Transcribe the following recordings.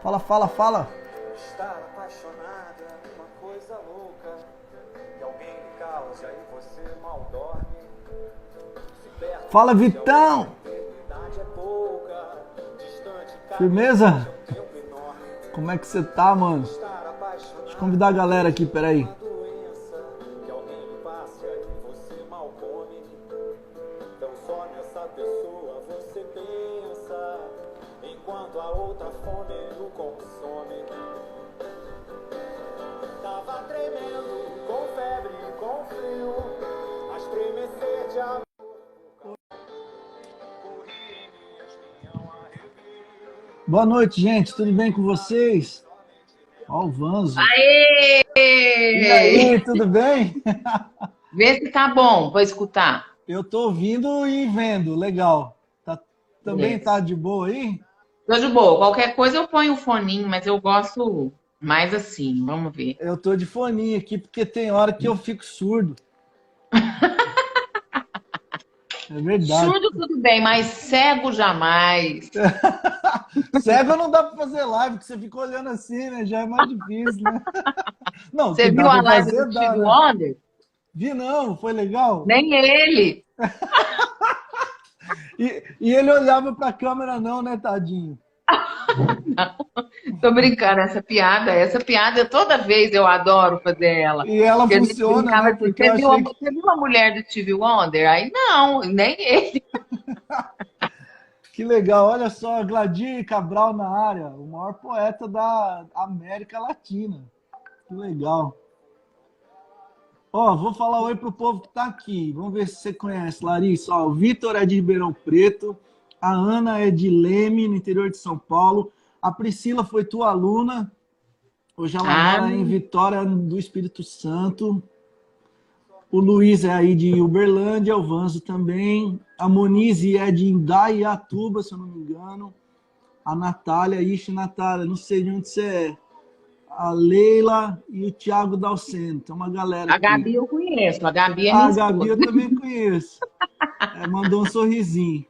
Fala, fala, fala. Estar apaixonada é uma coisa louca. E alguém lhe causa e você mal dorme. Se perde, Fala, Vitão. a eternidade é pouca. Distante, Firmeza? um tempo enorme. Como é que você tá, mano? Estar apaixonada Deixa eu convidar a galera aqui, peraí. é uma doença que alguém lhe passa e você mal come. Então só nessa pessoa você pensa, enquanto a outra fome o consome. Tava tremendo, com febre, com frio, a estremecer de amor. Corria em minha espinhão a revir. Boa noite, gente. Tudo bem com vocês? Ó, o Vanzo. Aê! E aí, tudo bem? Vê se tá bom pra escutar. Eu tô ouvindo e vendo. Legal. Também Beleza. tá de boa aí? Tô de boa. Qualquer coisa eu ponho o foninho, mas eu gosto mais assim. Vamos ver. Eu tô de foninho aqui porque tem hora que eu fico surdo. É verdade. Surdo tudo bem, mas cego jamais. Cego não dá pra fazer live, porque você fica olhando assim, né? Já é mais difícil, né? Não, Você que viu dá a pra live fazer, do dá, Steve né? Wonder? Vi não, foi legal. Nem ele. E ele olhava pra câmera não, né, tadinho? Tô brincando, essa piada toda vez eu adoro fazer ela. E ela Porque a gente funciona, brincava né? assim, Porque eu achei que... você viu a mulher do Steve Wonder? Aí não, nem ele. Que legal, olha só, Gladir Cabral na área, o maior poeta da América Latina. Que legal. Ó, vou falar oi pro povo que tá aqui. Vamos ver se você conhece, Larissa. Ó, o Vitor é de Ribeirão Preto, a Ana é de Leme, no interior de São Paulo. A Priscila foi tua aluna. Hoje ela Ah, mora em Vitória do Espírito Santo. O Luiz é aí de Uberlândia, o Vanzo também. A Monize é de Indaiatuba, se eu não me engano. A Natália, ixi, Natália, não sei de onde você é. A Leila e o Thiago Dalceno. Tem uma galera a aqui. Gabi eu conheço, a Gabi é Ah, minha a Gabi esposa. eu também conheço. É, mandou um sorrisinho.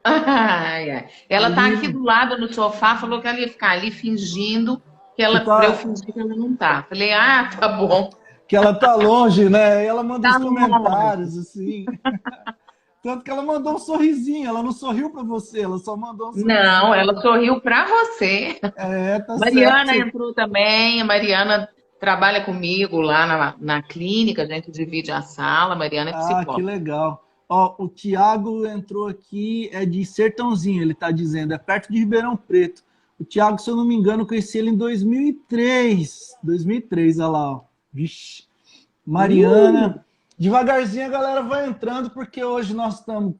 Ai, ai. Ela tá aqui Ali, do lado no sofá, falou que ela ia ficar ali fingindo que, pra eu tá, fingir que ela não tá. Falei, ah, tá bom. que ela tá longe, né? E ela manda uns Tá longe. comentários, assim. Tanto que ela mandou um sorrisinho. Ela não sorriu pra você, ela só mandou um Não, sorrisinho. ela sorriu pra você. É, tá certo. Mariana entrou também. A Mariana trabalha comigo lá na clínica, a gente divide a sala. A Mariana é Ah, que psicóloga. legal. Ó, o Thiago entrou aqui, é de Sertãozinho, ele tá dizendo, é perto de Ribeirão Preto. O Thiago, se eu não me engano, eu conheci ele em 2003. 2003, olha lá, ó. Vixe. Uh, Mariana. Devagarzinho a galera vai entrando, porque hoje nós estamos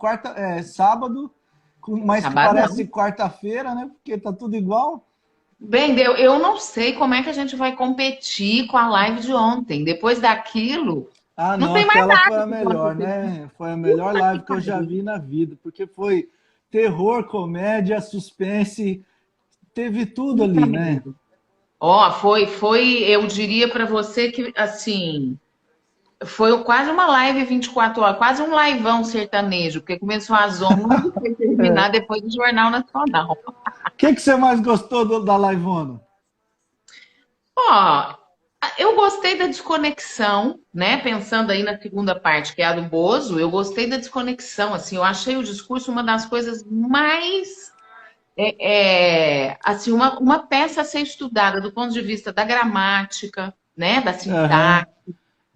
sábado, mas que parece sabadão. quarta-feira, né? Porque tá tudo igual. Bem, eu não sei como é que a gente vai competir com a live de ontem. Depois daquilo, Ah, não não, tem mais aquela foi nada a que pode melhor, competir. né? Foi a melhor Puta que live que eu já pariu. vi na vida, porque foi terror, comédia, suspense, teve tudo Puta ali, né? merda. Ó, eu diria pra você que, assim, foi quase uma live 24 horas, quase um liveão sertanejo, porque começou às 11 e foi terminar depois do Jornal Nacional. O que você mais gostou da Liveona? Ó, eu gostei da desconexão, né? Pensando aí na segunda parte, que é a do Bozo, eu gostei da desconexão, assim, eu achei o discurso uma das coisas mais, assim, uma peça a ser estudada do ponto de vista da gramática, né? Da Aham, sintaxe,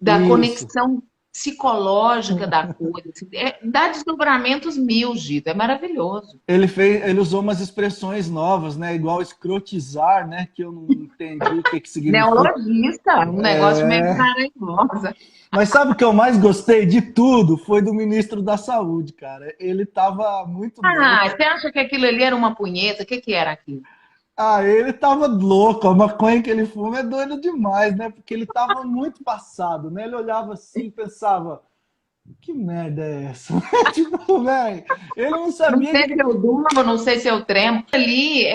da isso. conexão psicológica da coisa, assim, dá desdobramentos mil, Gita, é maravilhoso. Ele usou umas expressões novas, né? Igual escrotizar, né? Que eu não entendi o que significa. Neologista, um negócio meio É... caranhosa. Mas sabe o que eu mais gostei de tudo? Foi do ministro da Saúde, cara. Ele tava muito Ah, louco. você acha que aquilo ali era uma punheta? O que que era aquilo? Ah, ele tava louco. A maconha que ele fuma é doida demais, né? Porque ele tava muito passado, né? Ele olhava assim e pensava, que merda é essa? Tipo, velho, ele não Não sabia sei se eu durmo, não sei se eu tremo. Ali,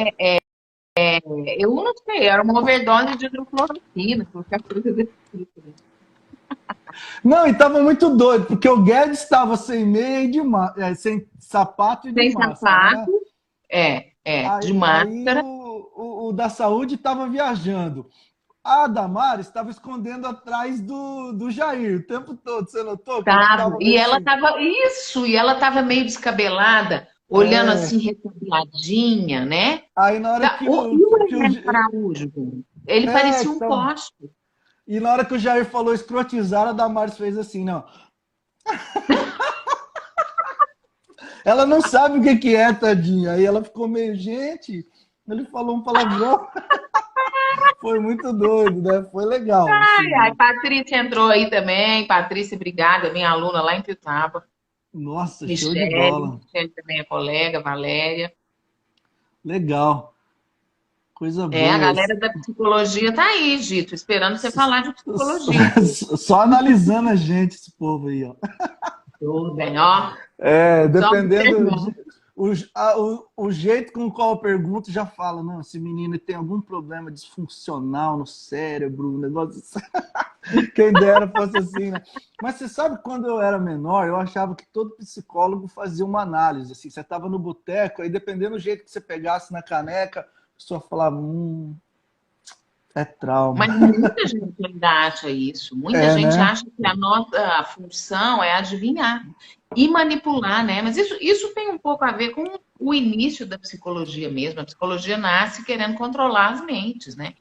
eu não sei, era uma overdose de hidrocloroquina, qualquer coisa desse tipo, né? Não, e tava muito doido, porque o Guedes estava sem meia e sem sapato e de Sem máscara, né? sapato, de Aí máscara. o da saúde estava viajando. A Damares estava escondendo atrás do Jair o tempo todo. Você notou que ela Tava. ficava meio assim? E ela tava meio descabelada, olhando É. assim, retabiladinha, né? Aí na hora que E o que Hermeto Araújo, ele parecia um então. poste. E na hora que o Jair falou escrotizar, a Damares fez assim, não. Ela não sabe o que é, tadinha. Aí ela ficou meio, gente, ele falou um palavrão. Foi muito doido, né? Foi legal, Ai, assim. Patrícia entrou aí também, Patrícia Brigada, minha aluna lá em Piutaba. Nossa, show de Michele, bola. Michele também é colega, Valéria. Legal. Coisa A boa. galera da psicologia tá aí, Gito, esperando você falar de psicologia. Só analisando a gente, esse povo aí, ó. Tudo bem, ó. É, Só dependendo observando. o jeito com qual eu pergunto, já fala, não, esse menino tem algum problema disfuncional no cérebro, um negócio assim. Quem dera fosse assim, né? Mas você sabe, quando eu era menor, eu achava que todo psicólogo fazia uma análise, assim, você estava no boteco, aí dependendo do jeito que você pegasse na caneca, a pessoa falava, é trauma. Mas muita gente ainda acha isso. Muita É, gente né? acha que a nossa função é adivinhar e manipular, né? Mas isso tem um pouco a ver com o início da psicologia mesmo. A psicologia nasce querendo controlar as mentes, né?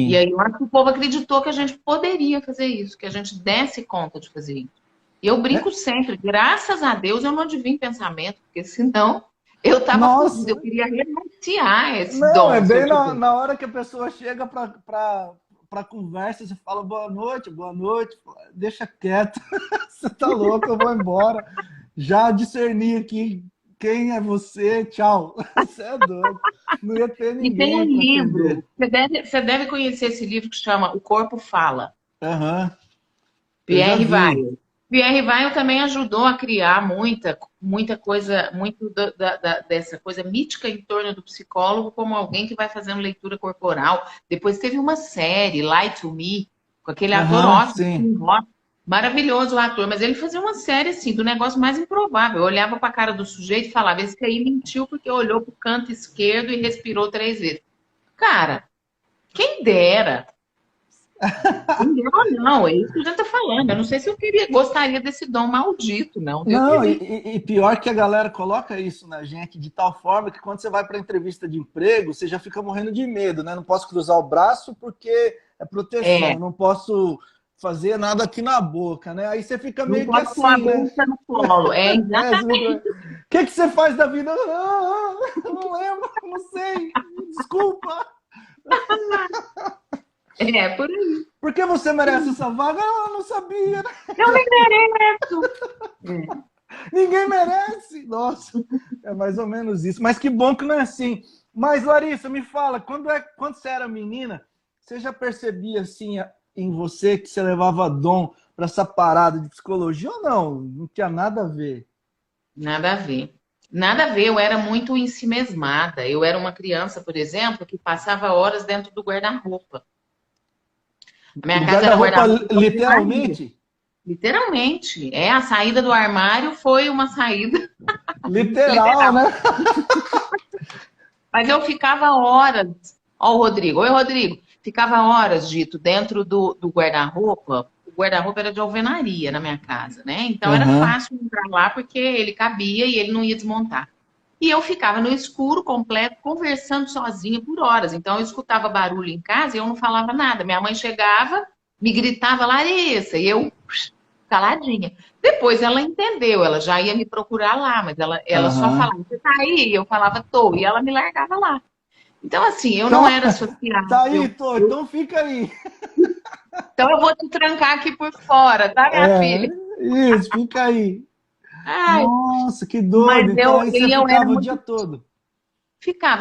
E Sim. aí eu acho que o povo acreditou que a gente poderia fazer isso, que a gente desse conta de fazer isso. E eu brinco É, sempre, graças a Deus eu não adivinho pensamento, porque senão eu tava fodida, eu nossa, queria renunciar a esse não, é dom, se eu bem tivesse. na hora que a pessoa chega para conversa, você fala boa noite, deixa quieto, você tá louco, eu vou embora. Já discerni aqui quem é você, tchau. Você é doido. Não ia ter E tem ninguém um para atender. livro, você deve conhecer esse livro que se chama O Corpo Fala, Aham, eu já Pierre vi. Weil. Pierre Weil também ajudou a criar muita coisa, muito dessa coisa mítica em torno do psicólogo, como alguém que vai fazendo leitura corporal. Depois teve uma série, Lie to Me, com aquele ator Aham, ótimo, sim. Tim Roth, maravilhoso o ator, mas ele fazia uma série assim, do negócio mais improvável. Eu olhava para a cara do sujeito e falava, esse aí mentiu porque olhou para o canto esquerdo e respirou 3 vezes. Cara, quem dera. Não, não, é isso que a gente tá falando. Eu não sei se eu gostaria desse dom maldito, não. Deus me Não, livre. e pior que a galera coloca isso na gente de tal forma que quando você vai para entrevista de emprego, você já fica morrendo de medo, né? Não posso cruzar o braço porque é proteção, É, não posso fazer nada aqui na boca, né? Aí você fica não meio que pode pôr a assim, né? bolsa no colo. É É, você exatamente. fica... O que, que você faz da vida? Não lembro, não sei, desculpa. É, por aí. Por que você merece essa vaga? Ah, eu não sabia, né? Eu me mereço. É. Ninguém merece. Nossa, é mais ou menos isso. Mas que bom que não é assim. Mas, Larissa, me fala, quando você era menina, você já percebia assim em você que você levava dom para essa parada de psicologia ou não? Não tinha nada a ver. Nada a ver. Nada a ver, eu era muito ensimesmada. Eu era uma criança, por exemplo, que passava horas dentro do guarda-roupa. A minha Do casa era guarda-roupa, guarda-roupa de Maria. literalmente? Literalmente. A saída do armário foi uma saída Literal, literal. né? Mas eu ficava horas. Ó, o Rodrigo. Oi, Rodrigo. Ficava horas, dito, dentro do guarda-roupa. O guarda-roupa era de alvenaria na minha casa, né? Então era Aham. fácil entrar lá porque ele cabia e ele não ia desmontar. E eu ficava no escuro completo, conversando sozinha por horas. Então eu escutava barulho em casa e eu não falava nada. Minha mãe chegava, me gritava, Larissa, e eu caladinha. Depois ela entendeu, ela já ia me procurar lá, mas ela só Aham. falava, você tá aí? Eu falava, tô, e ela me largava lá. Então, assim, eu não Tá, era tá aí, sociável. tô. Então fica aí. Então, eu vou te trancar aqui por fora, tá, minha É, filha? isso, fica aí. Ai, Nossa, que mas doido. Então eu, aí você e eu era ficava o dia muito. todo.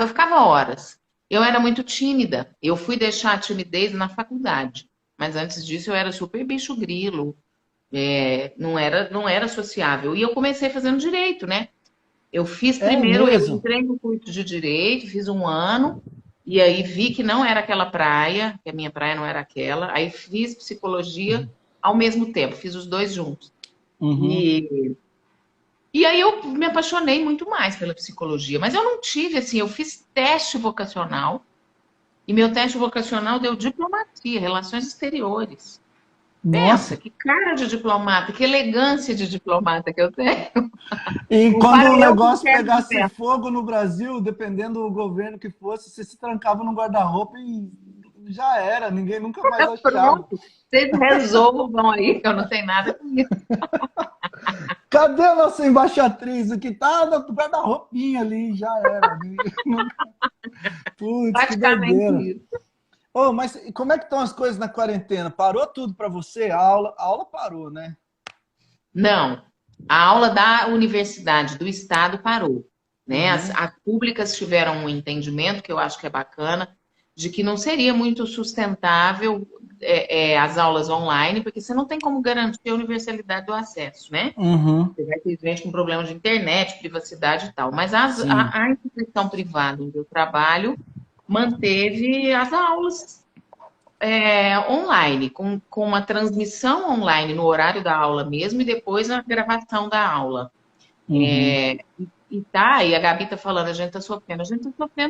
Eu ficava horas. Eu era muito tímida. Eu fui deixar a timidez na faculdade. Mas antes disso, eu era super bicho grilo. Não era sociável. E eu comecei fazendo direito, né? Eu fiz É primeiro, eu mesmo? entrei no curso de direito, fiz um ano, e aí vi que não era aquela praia, que a minha praia não era aquela. Aí fiz psicologia ao mesmo tempo, fiz os dois juntos. Uhum. E aí eu me apaixonei muito mais pela psicologia, mas eu não tive, assim, eu fiz teste vocacional, e meu teste vocacional deu diplomacia, relações exteriores. Pensa, Nossa. que cara de diplomata, que elegância de diplomata que eu tenho. E quando Para o eu que negócio quero que pegasse peça. fogo no Brasil, dependendo do governo que fosse, você se trancava no guarda-roupa e já era, ninguém nunca mais achava. Pronto, vocês resolvam aí, que eu não tenho nada com isso. Cadê a nossa embaixatriz? O que tá no guarda-roupinha ali, já era. Putz, que Praticamente doideira. isso. Ô, mas como é que estão as coisas na quarentena? Parou tudo para você? A aula parou, né? Não, a aula da universidade, do estado parou, né? As, Uhum, as públicas tiveram um entendimento, que eu acho que é bacana, de que não seria muito sustentável as aulas online, porque você não tem como garantir a universalidade do acesso, né? uhum, Você vai ter gente com problema de internet, privacidade e tal. Mas sim. a instituição privada onde eu trabalho manteve as aulas online, com uma transmissão online no horário da aula mesmo e depois a gravação da aula. Uhum, E a Gabi tá falando, a gente tá sofrendo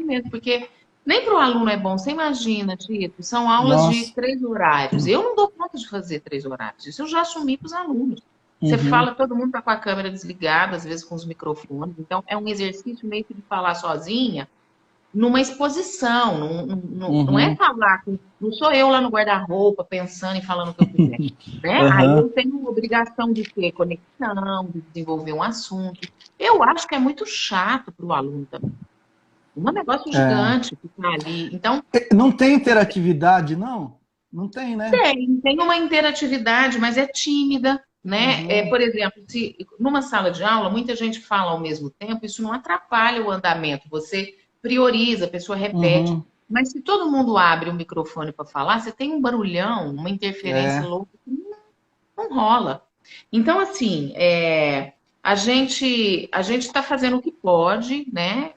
mesmo, porque nem para o aluno é bom. Você imagina, Tito, são aulas de nossa. 3 horários. Eu não dou conta de fazer 3 horários. Isso eu já assumi para os alunos. Você Uhum, fala, todo mundo tá com a câmera desligada, às vezes com os microfones. Então, é um exercício meio que de falar sozinha numa exposição. Não é uhum, falar, não sou eu lá no guarda-roupa pensando e falando o que eu quiser. Né? Aí aham. eu tenho obrigação de ter conexão, de desenvolver um assunto. Eu acho que é muito chato para o aluno também. Um negócio É. gigante ficar ali. Então, Não tem interatividade, não? Não tem, né? tem uma interatividade, mas é tímida, né? Uhum, Por exemplo, se numa sala de aula muita gente fala ao mesmo tempo, isso não atrapalha o andamento. Você prioriza, a pessoa repete. uhum, Mas se todo mundo abre o microfone para falar, você tem um barulhão, uma interferência é. louca que não rola. Então, assim, a gente está fazendo o que pode, né?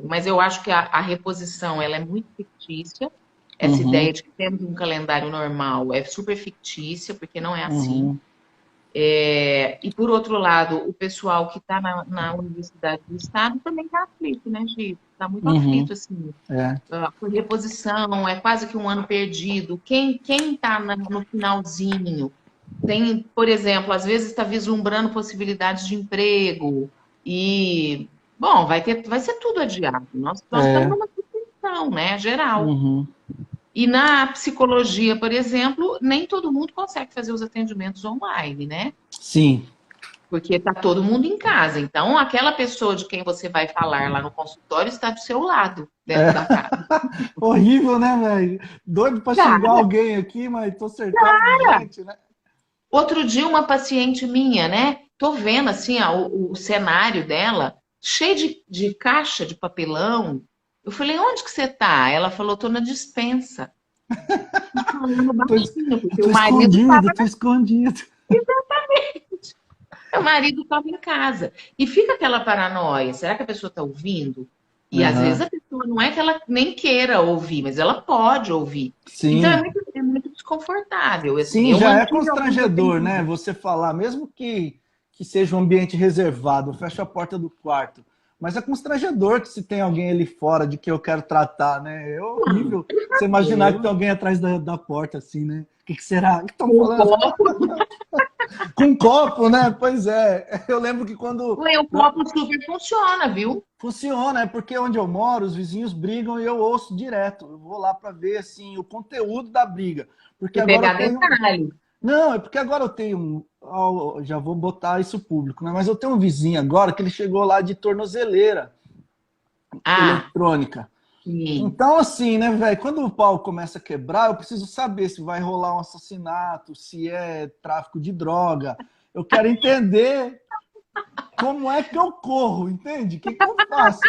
Mas eu acho que a reposição ela é muito fictícia. Essa Uhum, ideia de que temos um calendário normal é super fictícia, porque não é assim. uhum, E por outro lado, o pessoal que está na Universidade do Estado também está aflito, né, Gito? Está muito uhum, aflito, assim. é. A reposição, é quase que um ano perdido. Quem está no finalzinho tem, por exemplo, às vezes está vislumbrando possibilidades de emprego e, bom, vai ser tudo adiado. Nós estamos É. numa situação, né, geral. Uhum. E na psicologia, por exemplo, nem todo mundo consegue fazer os atendimentos online, né? Sim. Porque está todo mundo em casa. Então, aquela pessoa de quem você vai falar lá no consultório está do seu lado, dentro É. da casa. Horrível, né, velho? Doido pra xingar Cara, alguém aqui, mas tô cercado de gente, né? outro dia, uma paciente minha, né? Tô vendo assim, ó, o cenário dela, cheio de caixa de papelão. Eu falei, onde que você tá? Ela falou, tô na despensa. Falando Tô, baixinho, porque tô o marido estava escondido, tô escondido. o marido estava em casa. E fica aquela paranoia, será que a pessoa está ouvindo? E às vezes Aham. a pessoa não é que ela nem queira ouvir, mas ela pode ouvir. Então Sim. é muito desconfortável, assim. Sim, Eu já é mantive alguns constrangedor, né? atendimentos. Você falar, mesmo que seja um ambiente reservado, fecha a porta do quarto. Mas é constrangedor que se tem alguém ali fora de que eu quero tratar, né? É horrível você imaginar que tem alguém atrás da porta, assim, né? O que será que estão Um falando? copo, Com um copo, né? Pois é. Eu lembro que quando o copo super funciona, viu? funciona, é porque onde eu moro, os vizinhos brigam e eu ouço direto. Eu vou lá para ver assim o conteúdo da briga, porque E agora eu pegar tenho. detalhe. Não, é porque agora eu tenho. Já vou botar isso público, né? Mas eu tenho um vizinho agora que ele chegou lá de tornozeleira Ah, eletrônica. sim. Então, assim, né, velho, quando o pau começa a quebrar, eu preciso saber se vai rolar um assassinato, se é tráfico de droga. Eu quero entender como é que eu corro, entende? O que que eu faço?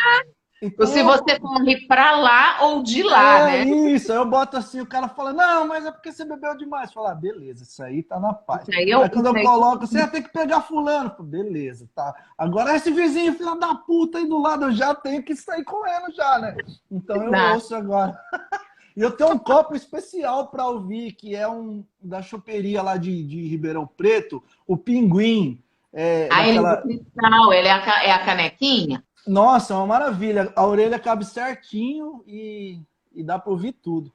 Então Se você corre para lá ou de lá, é né? isso, aí eu boto assim, o cara fala, não, mas é porque você bebeu demais. Fala, ah, beleza, isso aí tá na paz. Aí quando Isso eu aí, coloco, você tem que pegar fulano. Falo, beleza, tá. Agora esse vizinho, filho da puta aí do lado, eu já tenho que sair correndo já, né? Então eu exato. ouço agora. E eu tenho um copo especial para ouvir, que é um da choperia lá de Ribeirão Preto, o Pinguim. Ah, ele é do Daquela... cristal, ele é é a canequinha? Nossa, é uma maravilha. A orelha cabe certinho e dá para ouvir tudo.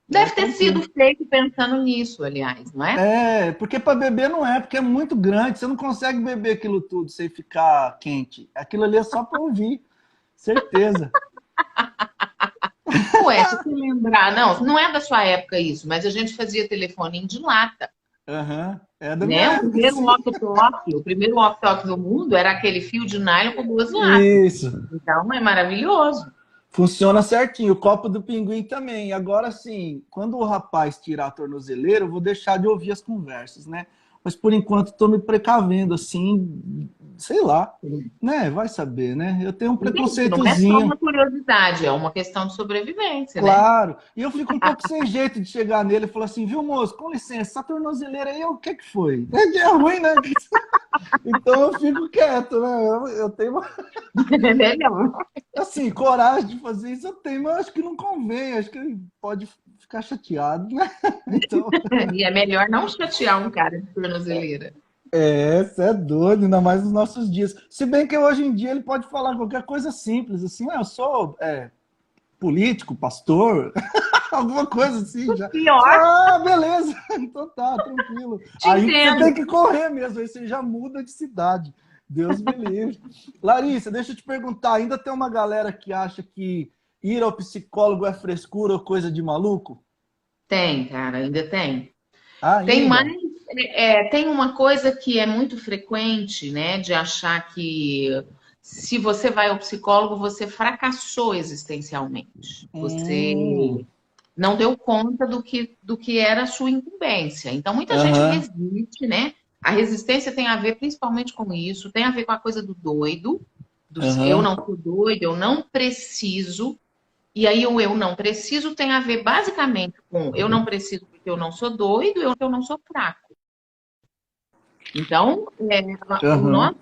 É Deve ter sido tranquilo. feito pensando nisso, aliás, não é? É, porque para beber não é, porque é muito grande. Você não consegue beber aquilo tudo sem ficar quente. Aquilo ali é só para ouvir. Certeza. Ué, se você lembrar, não é da sua época isso, mas a gente fazia telefoninho de lata, Aham. É da minha né? época, sim. O primeiro walkie-talkie do mundo era aquele fio de nylon com duas latas. Isso. Então é maravilhoso. Funciona certinho. O copo do pinguim também. Agora sim, quando o rapaz tirar a tornozeleira, eu vou deixar de ouvir as conversas, né? Mas por enquanto estou me precavendo, assim, sei lá, né? Vai saber, né? Eu tenho um Entendi, não é só preconceitozinho. uma curiosidade, é uma questão de sobrevivência, né? Claro. E eu fico um pouco sem jeito de chegar nele e falar assim, viu, moço, com licença, essa tornozeleira aí, o que que foi? É ruim, né? Então eu fico quieto, né? Eu tenho, É melhor. assim, coragem de fazer isso, eu tenho, mas acho que não convém, acho que ele pode ficar chateado, né? Então, E é melhor não chatear um cara de tornozeleira. você é doido, ainda mais nos nossos dias. Se bem que hoje em dia ele pode falar qualquer coisa simples, assim, eu sou político, pastor, alguma coisa assim já. Pior, Ah, beleza, então tá, tranquilo. te Aí que você tem entendo. que correr mesmo, aí você já muda de cidade. Deus me livre. Larissa, deixa eu te perguntar, ainda tem uma galera que acha que ir ao psicólogo é frescura ou coisa de maluco? Tem, cara, ainda tem. Tem mais, Ainda? tem uma coisa que é muito frequente, né, de achar que se você vai ao psicólogo, você fracassou existencialmente. Você não deu conta do que era a sua incumbência. Então, muita gente Aham, resiste, né? A resistência tem a ver principalmente com isso, tem a ver com a coisa do doido, do eu aham, não sou doido, eu não preciso. E aí o eu não preciso tem a ver basicamente com eu não preciso porque eu não sou doido, eu não sou fraco. Então, aham,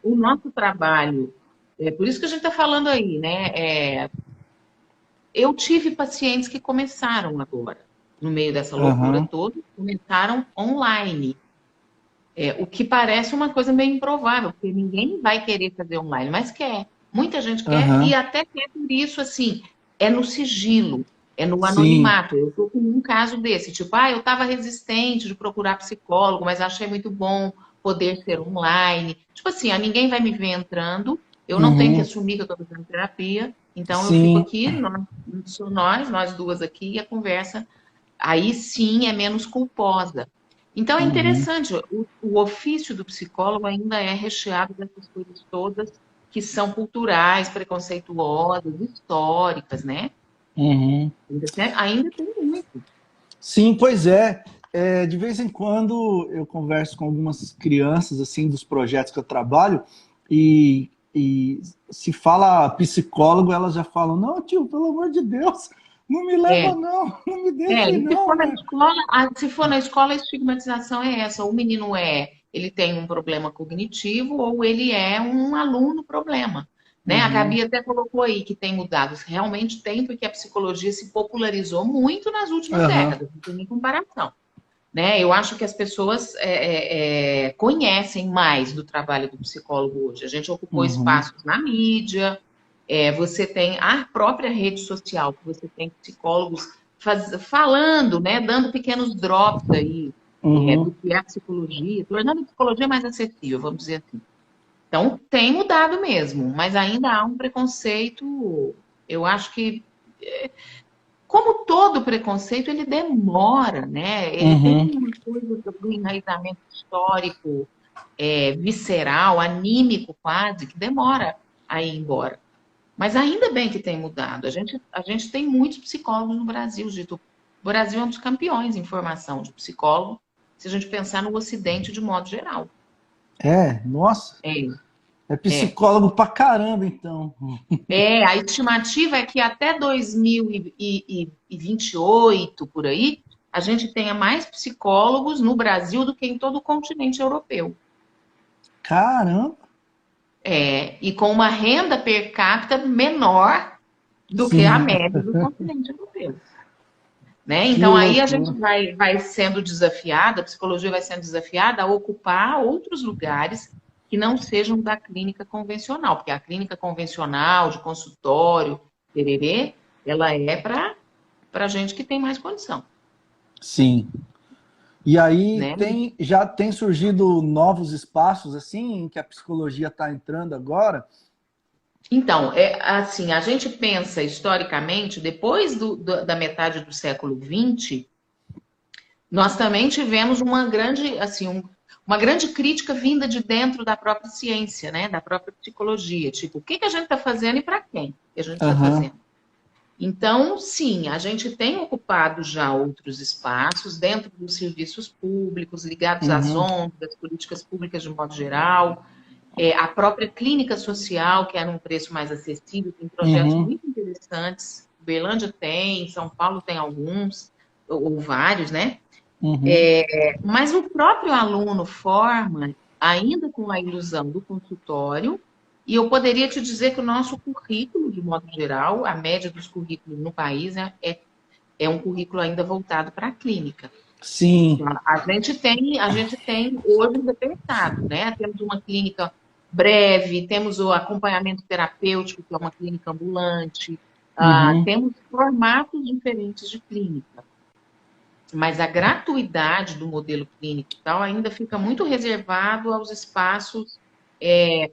o nosso trabalho, é por isso que a gente está falando aí, né? Eu tive pacientes que começaram agora, no meio dessa loucura aham, toda, começaram online. O que parece uma coisa meio improvável, porque ninguém vai querer fazer online, mas quer. Muita gente quer e aham. até quer por isso, assim, é no sigilo, é no Sim. anonimato. Eu estou com um caso desse, tipo, eu estava resistente de procurar psicólogo, mas achei muito bom poder ser online. Tipo assim, ninguém vai me ver entrando, eu não tenho que Uhum. assumir que eu estou fazendo terapia, então eu fico Sim. aqui, nós duas aqui, e a conversa aí sim é menos culposa. Então é Uhum. interessante, o ofício do psicólogo ainda é recheado dessas coisas todas que são culturais, preconceituosas, históricas, né? Uhum. Ainda tem muito. Sim, pois é. De vez em quando eu converso com algumas crianças assim dos projetos que eu trabalho e se fala psicólogo, elas já falam: não, tio, pelo amor de Deus, não me leva É, não, não me deixe e se não, for na né? escola, se for na escola, a estigmatização é essa. O menino ele tem um problema cognitivo ou ele é um aluno problema. Né? A Uhum. Gabi até colocou aí que tem mudado. Realmente tem, porque a psicologia se popularizou muito nas últimas Aham. décadas, não tem nem comparação. Né? Eu acho que as pessoas conhecem mais do trabalho do psicólogo hoje. A gente ocupou Uhum. espaços na mídia, você tem a própria rede social, que você tem psicólogos falando, né, dando pequenos drops aí do Uhum. que é a psicologia, tornando a psicologia mais acessível, vamos dizer assim. Então, tem mudado mesmo, mas ainda há um preconceito, eu acho que como todo preconceito, ele demora, né? Ele tem Uhum. uma coisa do enraizamento histórico, visceral, anímico quase, que demora a ir embora. Mas ainda bem que tem mudado. A gente tem muitos psicólogos no Brasil, Gito. O Brasil é um dos campeões em formação de psicólogo, se a gente pensar no Ocidente de modo geral. Nossa, É, é é. psicólogo pra caramba, então. A estimativa é que até 2028, por aí, a gente tenha mais psicólogos no Brasil do que em todo o continente europeu. Caramba. E com uma renda per capita menor do que a Sim. média do continente europeu. né? Que Então aí a gente loucura. vai sendo desafiada, a psicologia vai sendo desafiada a ocupar outros lugares que não sejam da clínica convencional, porque a clínica convencional, de consultório, tererê, ela é para gente que tem mais condição, Sim. E aí né? já tem surgido novos espaços assim em que a psicologia está entrando agora? Então, assim, a gente pensa historicamente, depois da metade do século XX, nós também tivemos uma grande, assim, uma grande crítica vinda de dentro da própria ciência, né? Da própria psicologia. Tipo, o que que a gente está fazendo e para quem que a gente está Aham. fazendo? Então, sim, a gente tem ocupado já outros espaços dentro dos serviços públicos, ligados às Uhum. ONGs, das políticas públicas de um modo geral. A própria clínica social, que é num preço mais acessível, tem projetos Uhum. muito interessantes. Uberlândia tem, São Paulo tem alguns, ou vários, né? Uhum. Mas o próprio aluno forma ainda com a ilusão do consultório, e eu poderia te dizer que o nosso currículo, de modo geral, a média dos currículos no país é um currículo ainda voltado para a clínica. Sim. A gente tem hoje um repertado, né? Temos uma clínica breve, temos o acompanhamento terapêutico, que é uma clínica ambulante, Uhum. temos formatos diferentes de clínica. Mas a gratuidade do modelo clínico e tal ainda fica muito reservado aos espaços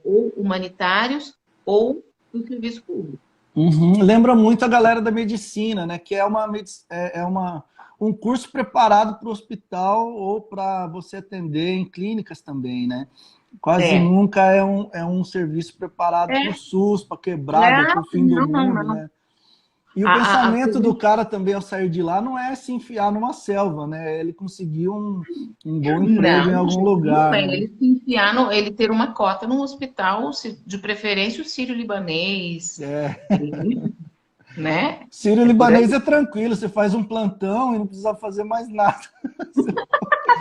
ou humanitários ou do serviço público. Uhum. Lembra muito a galera da medicina, né? Que é um curso preparado para o hospital ou para você atender em clínicas também, né? Quase É, nunca é um serviço preparado para o é, SUS, para quebrada, para não, o fim do não, não, mundo, não. né? E o A pensamento do serviço, cara também ao sair de lá não é se enfiar numa selva, né? Ele conseguir um bom emprego em não, de algum jeito nenhum. lugar, É né? ele se enfiar ele ter uma cota num hospital, de preferência o sírio-libanês, É. né? É por Sírio-libanês aí. é tranquilo, você faz um plantão e não precisa fazer mais nada.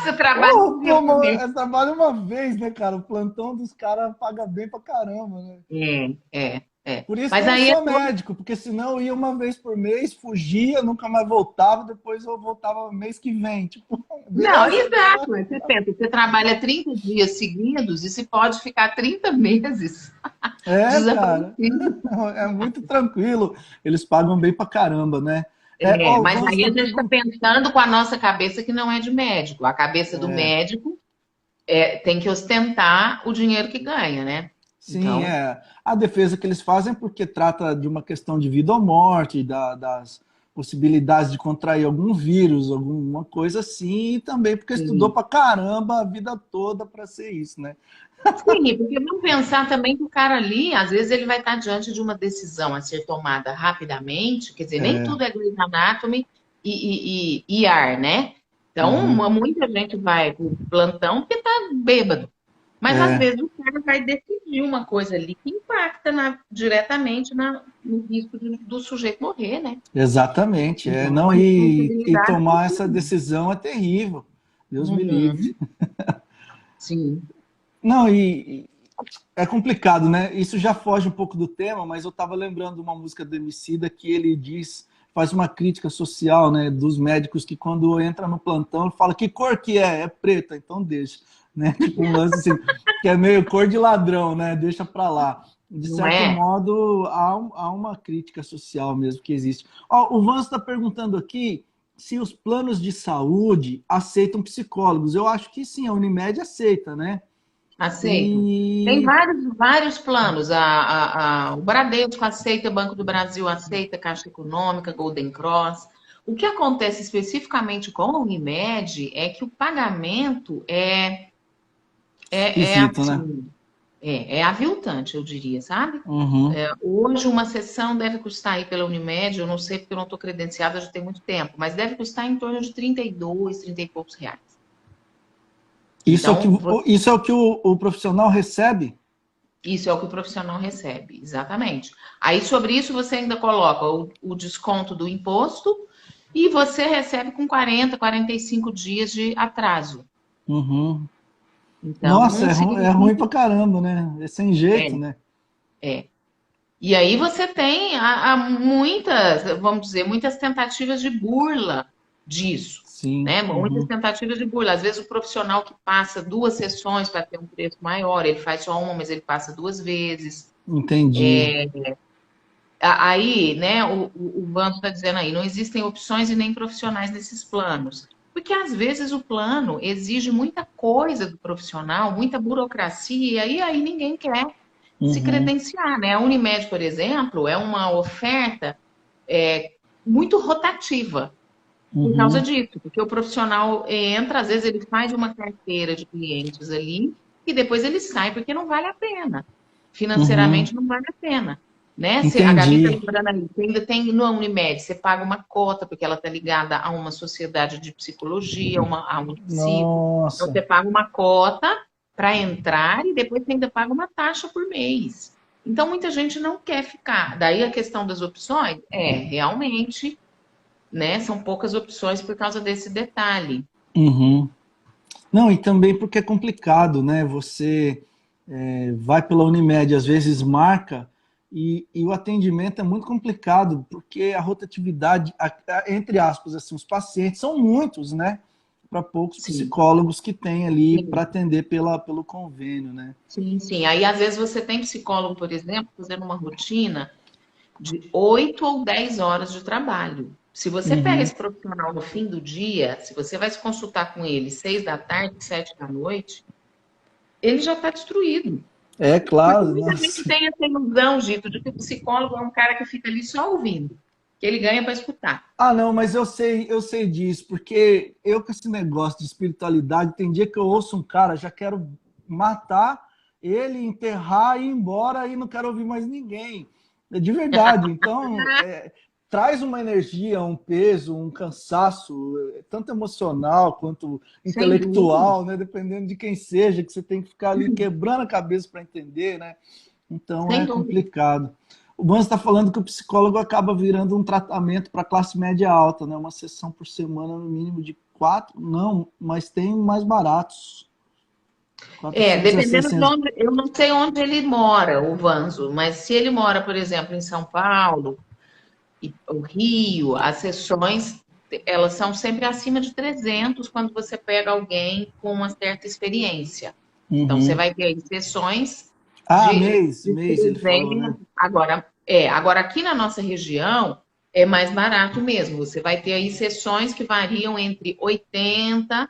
Você trabalha Oh, um dia pô, por mês. trabalha uma vez, né, cara? O plantão dos caras paga bem pra caramba, né? É. Por isso que Mas eu não aí é sou todo. médico, porque senão eu ia uma vez por mês, fugia, nunca mais voltava, depois eu voltava mês que vem. Tipo, Não, beleza, exato. Você pensa, você trabalha 30 dias seguidos e se pode ficar 30 meses é, cara, desaparecido. é muito tranquilo. Eles pagam bem pra caramba, né? Ó, o Mas Vans aí está a gente está perguntando. pensando com a nossa cabeça que não é de médico. A cabeça do médico tem que ostentar o dinheiro que ganha, né? Sim, Então, é. A defesa que eles fazem é porque trata de uma questão de vida ou morte, das possibilidades de contrair algum vírus, alguma coisa assim, e também porque estudou sim. pra caramba a vida toda para ser isso, né? Sim, porque vamos pensar também que o cara ali, às vezes, ele vai estar diante de uma decisão a ser tomada rapidamente, quer dizer, nem É. tudo é Grey's Anatomy e ER, né? Então, Uhum. muita gente vai pro plantão porque tá bêbado. Mas, às É, vezes, o cara vai decidir uma coisa ali que impacta diretamente no risco do sujeito morrer, né? exatamente. É. Então, é Não, uma e responsabilidade que tomar essa tem. decisão é terrível. Deus me livre. Uhum, sim. Não, e é complicado, né? Isso já foge um pouco do tema, mas eu estava lembrando de uma música do Emicida que ele diz, faz uma crítica social, né, dos médicos que quando entra no plantão fala que cor que é? É preta, então deixa, né? Tipo um lance assim, que é meio cor de ladrão, né? Deixa para lá. De Não certo é? modo, há uma crítica social mesmo que existe. Ó, o Vans está perguntando aqui se os planos de saúde aceitam psicólogos. Eu acho que sim, a Unimed aceita, né? Aceitam. Tem E vários planos. O Bradesco aceita, Banco do Brasil aceita, Caixa Econômica, Golden Cross. O que acontece especificamente com a Unimed é que o pagamento é esquisito, né? assim, é aviltante, eu diria, sabe? Uhum. Hoje uma sessão deve custar aí pela Unimed, eu não sei porque eu não estou credenciada já tem muito tempo, mas deve custar em torno de 32, 30 e poucos reais. Isso é o que, Então, isso é o, que o profissional recebe? isso é o que o profissional recebe, exatamente. Aí, sobre isso, você ainda coloca o desconto do imposto e você recebe com 40, 45 dias de atraso. Uhum. Nossa, Então, é ruim significa. pra caramba, né? É sem É, jeito, né? é. E aí você tem há muitas, vamos dizer, muitas tentativas de burla disso, Sim. né? Muitas tentativas de burla. Às vezes o profissional que passa 2 sessões para ter um preço maior, ele faz só uma, mas ele passa 2 vezes. Entendi. Aí, né, o Vanto está dizendo aí, não existem opções e nem profissionais nesses planos. Porque às vezes o plano exige muita coisa do profissional, muita burocracia, e aí ninguém quer se Uhum. credenciar, né? A Unimed, por exemplo, é uma oferta muito rotativa por causa Uhum. disso, porque o profissional entra, às vezes ele faz uma carteira de clientes ali e depois ele sai porque não vale a pena. Uhum. Financeiramente não vale a pena. Né? A Gabi está Entendi. lembrando ali, ainda tem no Unimed, você paga uma cota, porque ela está ligada a uma sociedade de psicologia, a um psico. Então Nossa. você paga uma cota para entrar e depois você ainda paga uma taxa por mês. Então muita gente não quer ficar. Daí a questão das opções realmente, né? São poucas opções por causa desse detalhe. Uhum. Não, e também porque é complicado, né? Você vai pela Unimed, às vezes marca, e o atendimento é muito complicado, porque a rotatividade, entre aspas, assim, os pacientes são muitos, né? Para poucos Sim, psicólogos que tem ali sim, para atender pelo convênio, né? sim, sim. Aí às vezes você tem psicólogo, por exemplo, fazendo uma rotina de 8 ou 10 horas de trabalho. Se você pega Uhum. esse profissional no fim do dia, se você vai se consultar com ele 6 da tarde, 7 da noite, ele já está destruído. É Porque claro, muita gente nossa. tem essa ilusão, Gito, de que o psicólogo é um cara que fica ali só ouvindo, que ele ganha para escutar. Ah, não, mas eu sei disso, porque eu com esse negócio de espiritualidade, tem dia que eu ouço um cara, já quero matar ele, enterrar e ir embora e não quero ouvir mais ninguém. É de verdade. Então, traz uma energia, um peso, um cansaço, tanto emocional quanto Sem dúvida, intelectual, né? Dependendo de quem seja, que você tem que ficar ali quebrando a cabeça para entender, né? Então sem é dúvida. complicado. O Vans está falando que o psicólogo acaba virando um tratamento para classe média alta, né? Uma sessão por semana, no mínimo de 4, não, mas tem mais baratos. 400 a Dependendo de 600. onde, eu não sei onde ele mora, o Vanzo, mas se ele mora, por exemplo, em São Paulo, e o Rio, as sessões, elas são sempre acima de 300 quando você pega alguém com uma certa experiência. Então, você Uhum. vai ter aí sessões Ah, de mês, ele falou, né? 300. Agora, aqui na nossa região, é mais barato mesmo. Você vai ter aí sessões que variam entre 80,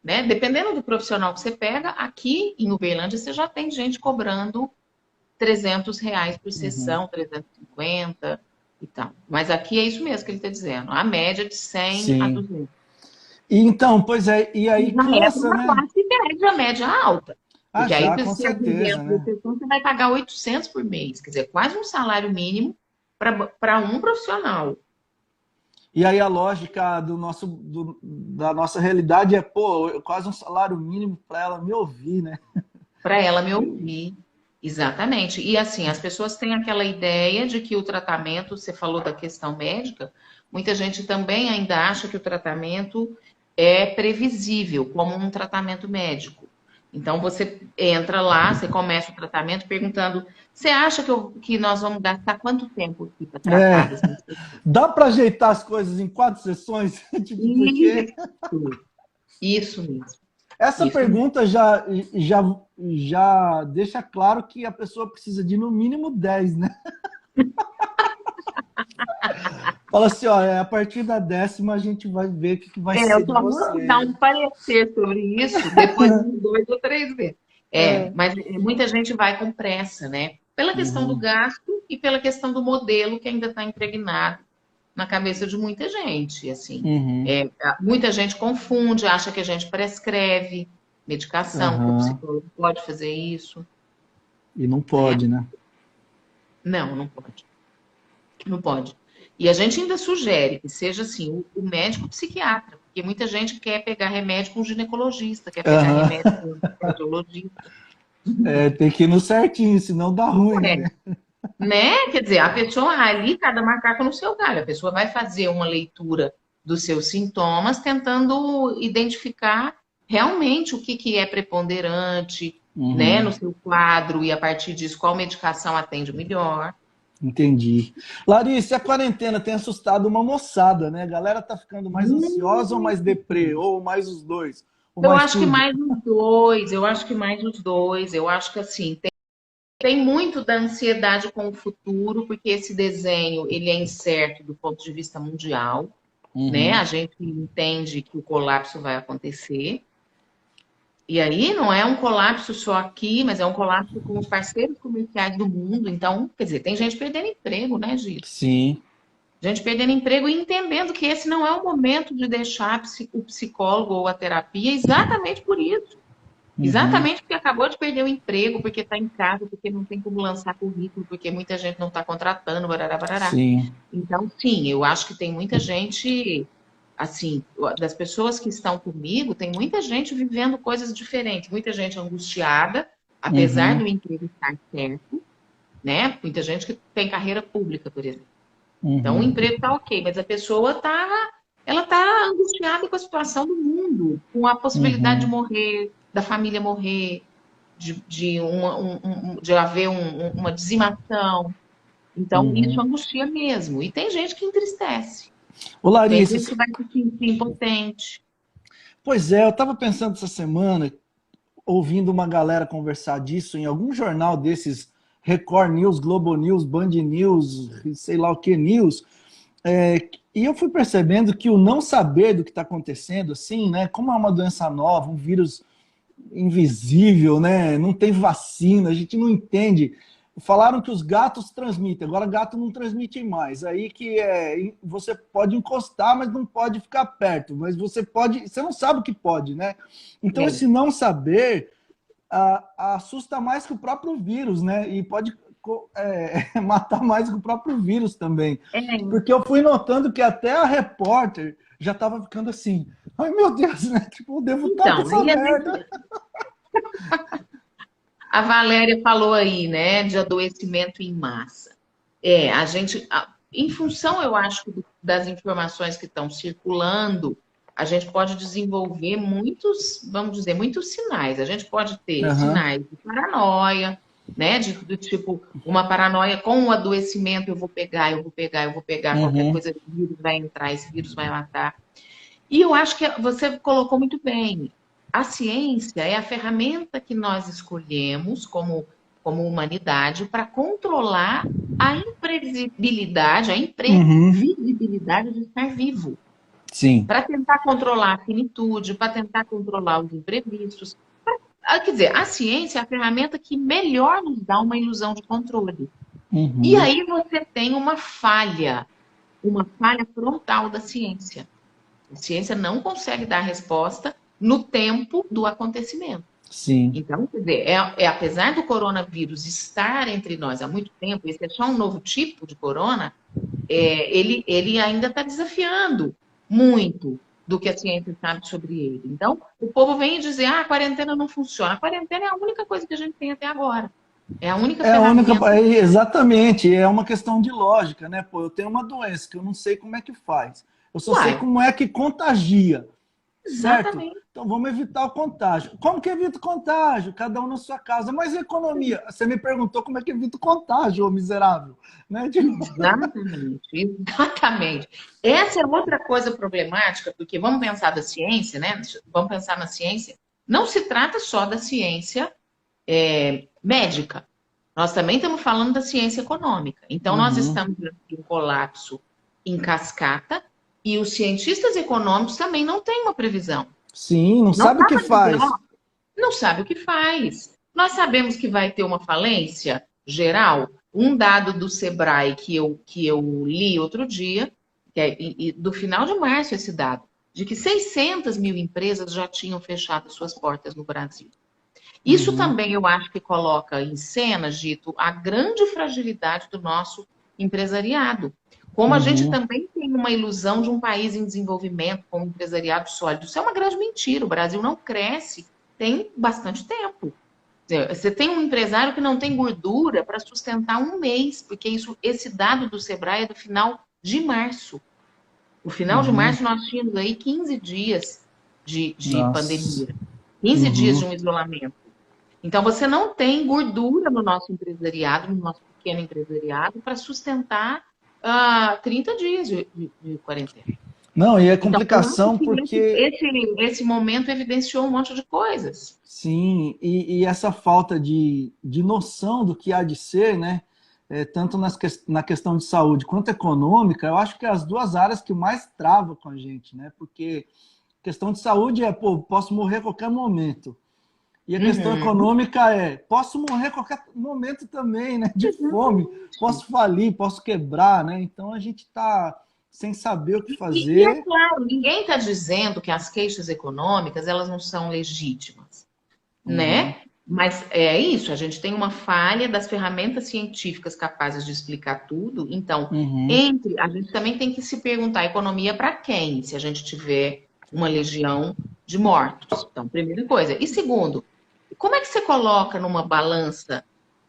né? Dependendo do profissional que você pega, aqui em Uberlândia você já tem gente cobrando R$ 300 por Uhum. sessão, 350 e tal. Mas aqui é isso mesmo que ele está dizendo. A média de 100 a Sim. 200. E então, pois é, e E aí já é para cansa, uma né? classe média, média alta. Ah, Porque aí, já, com se é certeza, 200 por né? sessão, você vai pagar 800 por mês. Quer dizer, quase um salário mínimo para um profissional. E aí a lógica da nossa realidade é, pô, quase um salário mínimo para ela me ouvir, né? Para ela me ouvir. Exatamente. E assim, as pessoas têm aquela ideia de que o tratamento, você falou da questão médica, muita gente também ainda acha que o tratamento é previsível, como um tratamento médico. Então você entra lá, você começa o tratamento perguntando: você acha que nós vamos gastar quanto tempo aqui para tratar É, desse? dá para ajeitar as coisas em 4 sessões? Tipo, porque Isso, isso mesmo. essa Isso mesmo. pergunta já, já deixa claro que a pessoa precisa de no mínimo 10, né? Fala assim, ó, a partir da 10ª a gente vai ver o que vai ser Eu de só vou dar você. um parecer sobre isso depois de 2 ou 3 vezes. É. Mas muita gente vai com pressa, né? Pela questão do Uhum, gasto e pela questão do modelo que ainda está impregnado na cabeça de muita gente. Assim, uhum, muita gente confunde, acha que a gente prescreve medicação, que o uhum. psicólogo pode fazer isso, E não né? pode, né? Não, não pode. Não pode. E a gente ainda sugere que seja assim, o médico psiquiatra, porque muita gente quer pegar remédio com ginecologista, quer pegar Aham. remédio com cardiologista. É, tem que ir no certinho, senão dá Não ruim, é, né? né? Quer dizer, a pessoa ali, cada macaco no seu galho, a pessoa vai fazer uma leitura dos seus sintomas, tentando identificar realmente o que é preponderante, né, no Uhum. seu quadro, e a partir disso, qual medicação atende melhor. Entendi. Larissa, a quarentena tem assustado uma moçada, né? A galera tá ficando mais ansiosa ou mais deprê? Ou mais os dois? Ou Eu mais acho que tudo? mais os dois, eu acho que mais os dois. Eu acho que assim, tem muito da ansiedade com o futuro, porque esse desenho ele é incerto do ponto de vista mundial, né? Uhum. A gente entende que o colapso vai acontecer. E aí não é um colapso só aqui, mas é um colapso com os parceiros comerciais do mundo. Então, quer dizer, tem gente perdendo emprego, né, Gito? Sim. Gente perdendo emprego e entendendo que esse não é o momento de deixar o psicólogo ou a terapia exatamente por isso. Uhum. Exatamente porque acabou de perder o emprego, porque está em casa, porque não tem como lançar currículo, porque muita gente não está contratando, barará, barará. Sim. Então, sim, eu acho que tem muita gente, assim, das pessoas que estão comigo, tem muita gente vivendo coisas diferentes, muita gente angustiada, apesar Uhum. do emprego estar certo, né? Muita gente que tem carreira pública, por exemplo. Então, o Uhum. emprego está ok, mas a pessoa ela tá angustiada com a situação do mundo, com a possibilidade de Uhum. morrer, da família morrer, de haver uma dizimação. Então, isso Uhum. angustia mesmo. E tem gente que entristece. Ô, Tem Larissa, gente que vai se sentir impotente. pois é, eu estava pensando essa semana, ouvindo uma galera conversar disso em algum jornal desses, Record News, Globo News, Band News, sei lá o que News, e eu fui percebendo que o não saber do que está acontecendo, assim, né, como é uma doença nova, um vírus invisível, né, não tem vacina, a gente não entende. Falaram que os gatos transmitem, agora gato não transmite mais. Aí que você pode encostar, mas não pode ficar perto. Mas você não sabe o que pode, né? Então É. esse não saber assusta mais que o próprio vírus, né? E pode matar mais que o próprio vírus também. É. Porque eu fui notando que até a repórter já estava ficando assim. Ai, meu Deus, né? Tipo, eu devo estar com Então, essa aí merda. a Valéria falou aí, né, de adoecimento em massa. A gente, em função, eu acho, das informações que estão circulando, a gente pode desenvolver muitos, vamos dizer, muitos sinais. A gente pode ter Aham, sinais de paranoia, né, do tipo, uma paranoia com o adoecimento, eu vou pegar, eu vou pegar, eu vou pegar, qualquer uhum, coisa, esse vírus vai entrar, esse vírus vai matar. E eu acho que você colocou muito bem. A ciência é a ferramenta que nós escolhemos como humanidade para controlar a imprevisibilidade, a uhum, imprevisibilidade de estar vivo. sim, Para tentar controlar a finitude, para tentar controlar os imprevistos. Quer dizer, a ciência é a ferramenta que melhor nos dá uma ilusão de controle. E uhum, aí você tem uma falha frontal da ciência. A ciência não consegue dar resposta no tempo do acontecimento. sim. Então, quer dizer, apesar do coronavírus estar entre nós há muito tempo, esse é só um novo tipo de corona, ele ainda está desafiando muito do que a ciência sabe sobre ele. Então, o povo vem dizer, a quarentena não funciona. A quarentena é a única coisa que a gente tem até agora. É a única É a única, ferramenta. exatamente, é uma questão de lógica, né? Pô, eu tenho uma doença que eu não sei como é que faz. Eu só sei Uai, como é que contagia, certo? exatamente. Então vamos evitar o contágio. Como que evita o contágio? Cada um na sua casa. Mas e a economia? Você me perguntou como é que evita o contágio, ô miserável. Né? Exatamente, exatamente. Essa é outra coisa problemática, porque vamos pensar da ciência, né? Vamos pensar na ciência. Não se trata só da ciência médica. Nós também estamos falando da ciência econômica. Então, nós Uhum. estamos diante de um colapso em cascata e os cientistas econômicos também não têm uma previsão. Sim, não Não sabe o dá que para dizer, faz. ó, não sabe o que faz. Nós sabemos que vai ter uma falência geral. Um dado do Sebrae que eu li outro dia, do final de março esse dado, de que 600 mil empresas já tinham fechado suas portas no Brasil. Isso Uhum. também eu acho que coloca em cena, Gito, a grande fragilidade do nosso empresariado. Como a gente Uhum. também tem uma ilusão de um país em desenvolvimento com um empresariado sólido. Isso é uma grande mentira. O Brasil não cresce tem bastante tempo. Você tem um empresário que não tem gordura para sustentar um mês, porque esse dado do Sebrae é do final de março. No final de Uhum. março, nós tínhamos aí 15 dias de Nossa. pandemia, 15 dias de Uhum. um isolamento. Então, você não tem gordura no nosso empresariado, no nosso pequeno empresariado, para sustentar 30 dias de quarentena. Não, e é Então, eu acho complicação que porque, esse momento evidenciou um monte de coisas. sim, e essa falta de noção do que há de ser, né? Tanto na questão de saúde quanto econômica, eu acho que é as duas áreas que mais travam com a gente, né? Porque questão de saúde é, pô, posso morrer a qualquer momento. E a questão Uhum. econômica é, posso morrer a qualquer momento também, né? De fome, posso falir, posso quebrar, né? Então a gente está sem saber o que E é fazer. claro, ninguém está dizendo que as queixas econômicas elas não são legítimas, Uhum, né? Mas é isso, a gente tem uma falha das ferramentas científicas capazes de explicar tudo. Então, uhum, a gente também tem que se perguntar economia para quem, se a gente tiver uma legião de mortos. Então, primeira coisa. E segundo, como é que você coloca numa balança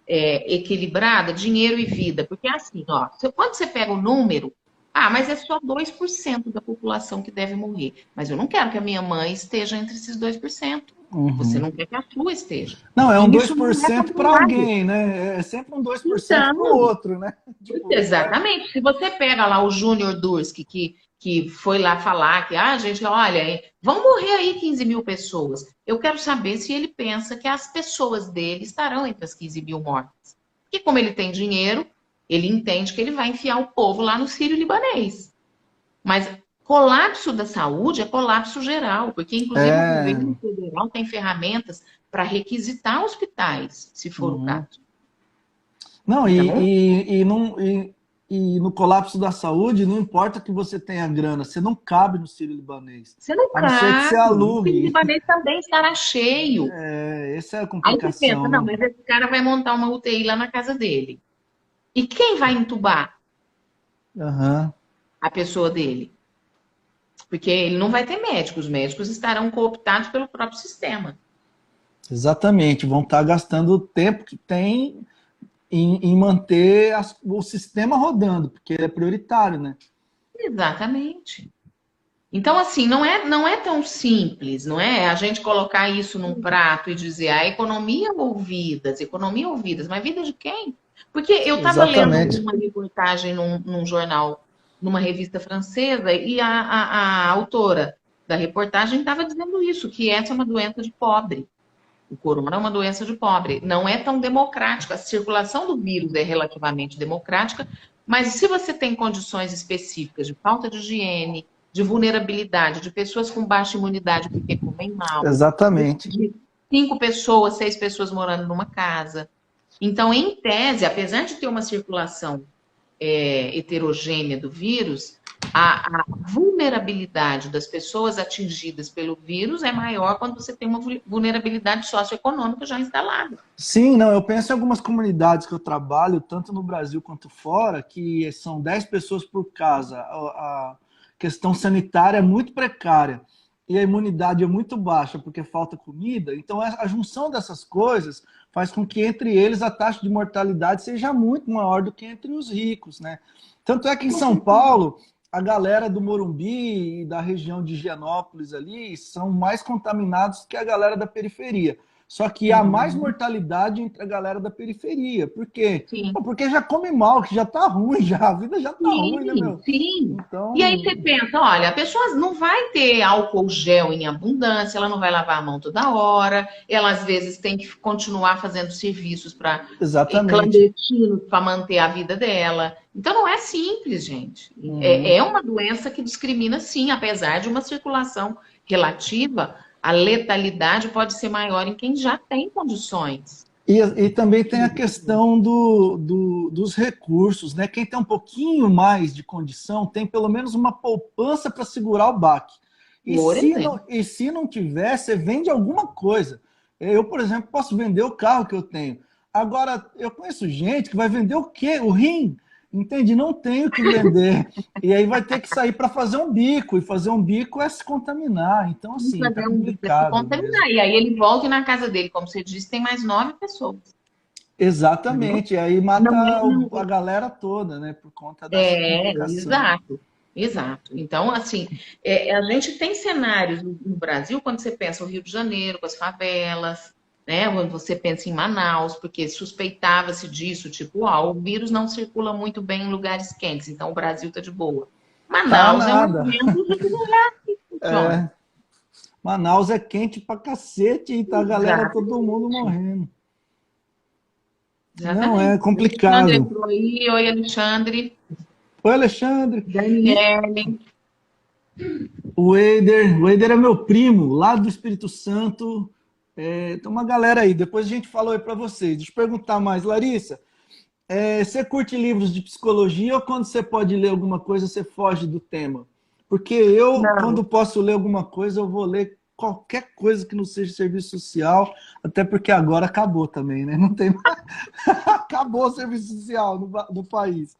equilibrada dinheiro e vida? Porque assim, ó, quando você pega o número, mas é só 2% da população que deve morrer. Mas eu não quero que a minha mãe esteja entre esses 2%. Você uhum. não quer que a sua esteja. Não, é um E dois isso por não é cento para controlado. alguém, né? É sempre um 2% para o Então, outro, né? Tipo, vai. exatamente. Se você pega lá o Júnior Durski, que foi lá falar que, gente, olha, vão morrer aí 15 mil pessoas. Eu quero saber se ele pensa que as pessoas dele estarão entre as 15 mil mortas. Porque como ele tem dinheiro, ele entende que ele vai enfiar o povo lá no Sírio-Libanês. Mas colapso da saúde é colapso geral, porque inclusive o É. governo federal tem ferramentas para requisitar hospitais, se for o Uhum. caso. Não, Então, e no colapso da saúde, não importa que você tenha grana, você não cabe no Sírio-Libanês. você não A não ser que você cabe. O alugue. Sírio-Libanês também estará cheio. Essa é a Aí você complicação, pensa, não, né? mas esse cara vai montar uma UTI lá na casa dele. E quem vai entubar Aham. a pessoa dele? Porque ele não vai ter médico, os médicos estarão cooptados pelo próprio sistema. Exatamente. Vão estar gastando o tempo que tem em manter o sistema rodando, porque ele é prioritário, né? Exatamente. Então, assim, não é tão simples, não é? A gente colocar isso num prato e dizer economia ouvidas, mas vida de quem? Porque eu estava lendo Exatamente. uma reportagem num jornal, numa revista francesa, e a autora da reportagem estava dizendo isso, que essa é uma doença de pobre. O corona é uma doença de pobre. Não é tão democrática. A circulação do vírus é relativamente democrática, mas se você tem condições específicas de falta de higiene, de vulnerabilidade, de pessoas com baixa imunidade porque comem mal, Exatamente. de 5 pessoas, 6 pessoas morando numa casa. Então, em tese, apesar de ter uma circulação heterogênea do vírus, a vulnerabilidade das pessoas atingidas pelo vírus é maior quando você tem uma vulnerabilidade socioeconômica já instalada. Sim, não, eu penso em algumas comunidades que eu trabalho, tanto no Brasil quanto fora, que são 10 pessoas por casa. A questão sanitária é muito precária e a imunidade é muito baixa porque falta comida. Então, a junção dessas coisas faz com que entre eles a taxa de mortalidade seja muito maior do que entre os ricos, né? Tanto é que em São Paulo, a galera do Morumbi e da região de Higienópolis ali são mais contaminados que a galera da periferia. Só que há mais Uhum. mortalidade entre a galera da periferia. Por quê? Sim. Pô, porque já come mal, que já tá ruim, já. A vida já tá ruim, né, Sim, meu? sim. E aí você Então, pensa, olha, a pessoa não vai ter álcool gel em abundância, ela não vai lavar a mão toda hora, ela às vezes tem que continuar fazendo serviços para exatamente. clandestinos para manter a vida dela. Então não é simples, gente. Uhum. É uma doença que discrimina, sim, apesar de uma circulação relativa, a letalidade pode ser maior em quem já tem condições. E também tem a questão dos recursos, né? Quem tem um pouquinho mais de condição tem pelo menos uma poupança para segurar o baque. Por exemplo. E se não tiver, você vende alguma coisa. Eu, por exemplo, posso vender o carro que eu tenho. Agora, eu conheço gente que vai vender o quê? O rim. Entende? Não tem o que vender. E aí vai ter que sair para fazer um bico. E fazer um bico é se contaminar. Então, assim, tá Fazer um bico se complicado mesmo. contaminar. E aí ele volta e na casa dele, como você disse, tem mais 9 pessoas. Entendeu? Exatamente. E aí mata Não é, não. a galera toda, né? Por conta dessa complicação. Exato. Exato. Então, assim, a gente tem cenários no Brasil, quando você pensa o Rio de Janeiro, com as favelas, né? Quando você pensa em Manaus, porque suspeitava-se disso, tipo, ó, o vírus não circula muito bem em lugares quentes, então o Brasil tá de boa. Tá Manaus é um nada. exemplo de que lugar que funciona. É, Manaus é quente pra cacete e tá a galera, todo mundo Exatamente. morrendo. Não, é Exatamente. Alexandre complicado. entrou aí. Oi, Alexandre. Oi, Alexandre. E Daniele. O Eider é meu primo, lá do Espírito Santo. É, tem uma galera aí, depois a gente falou aí pra vocês. Deixa eu perguntar mais, Larissa. Você curte livros de psicologia ou quando você pode ler alguma coisa, você foge do tema? Porque eu, Não. quando posso ler alguma coisa, eu vou ler qualquer coisa que não seja serviço social, até porque agora acabou também, né? Não tem mais... Acabou o serviço social no país.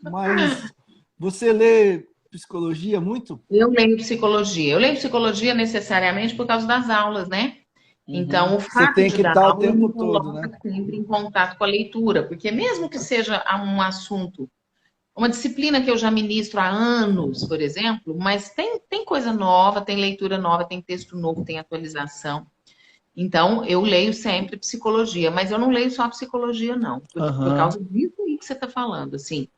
Mas você lê psicologia muito? Eu leio psicologia. Eu leio psicologia necessariamente por causa das aulas, né? Então, Uhum. o Você fato tem de que dar estar o aula tempo me todo, coloca né? sempre em contato com a leitura, porque mesmo que seja um assunto, uma disciplina que eu já ministro há anos, por exemplo, mas tem coisa nova, tem leitura nova, tem texto novo, tem atualização. Então, eu leio sempre psicologia, mas eu não leio só psicologia, não, por Aham. causa disso aí que você está falando, assim.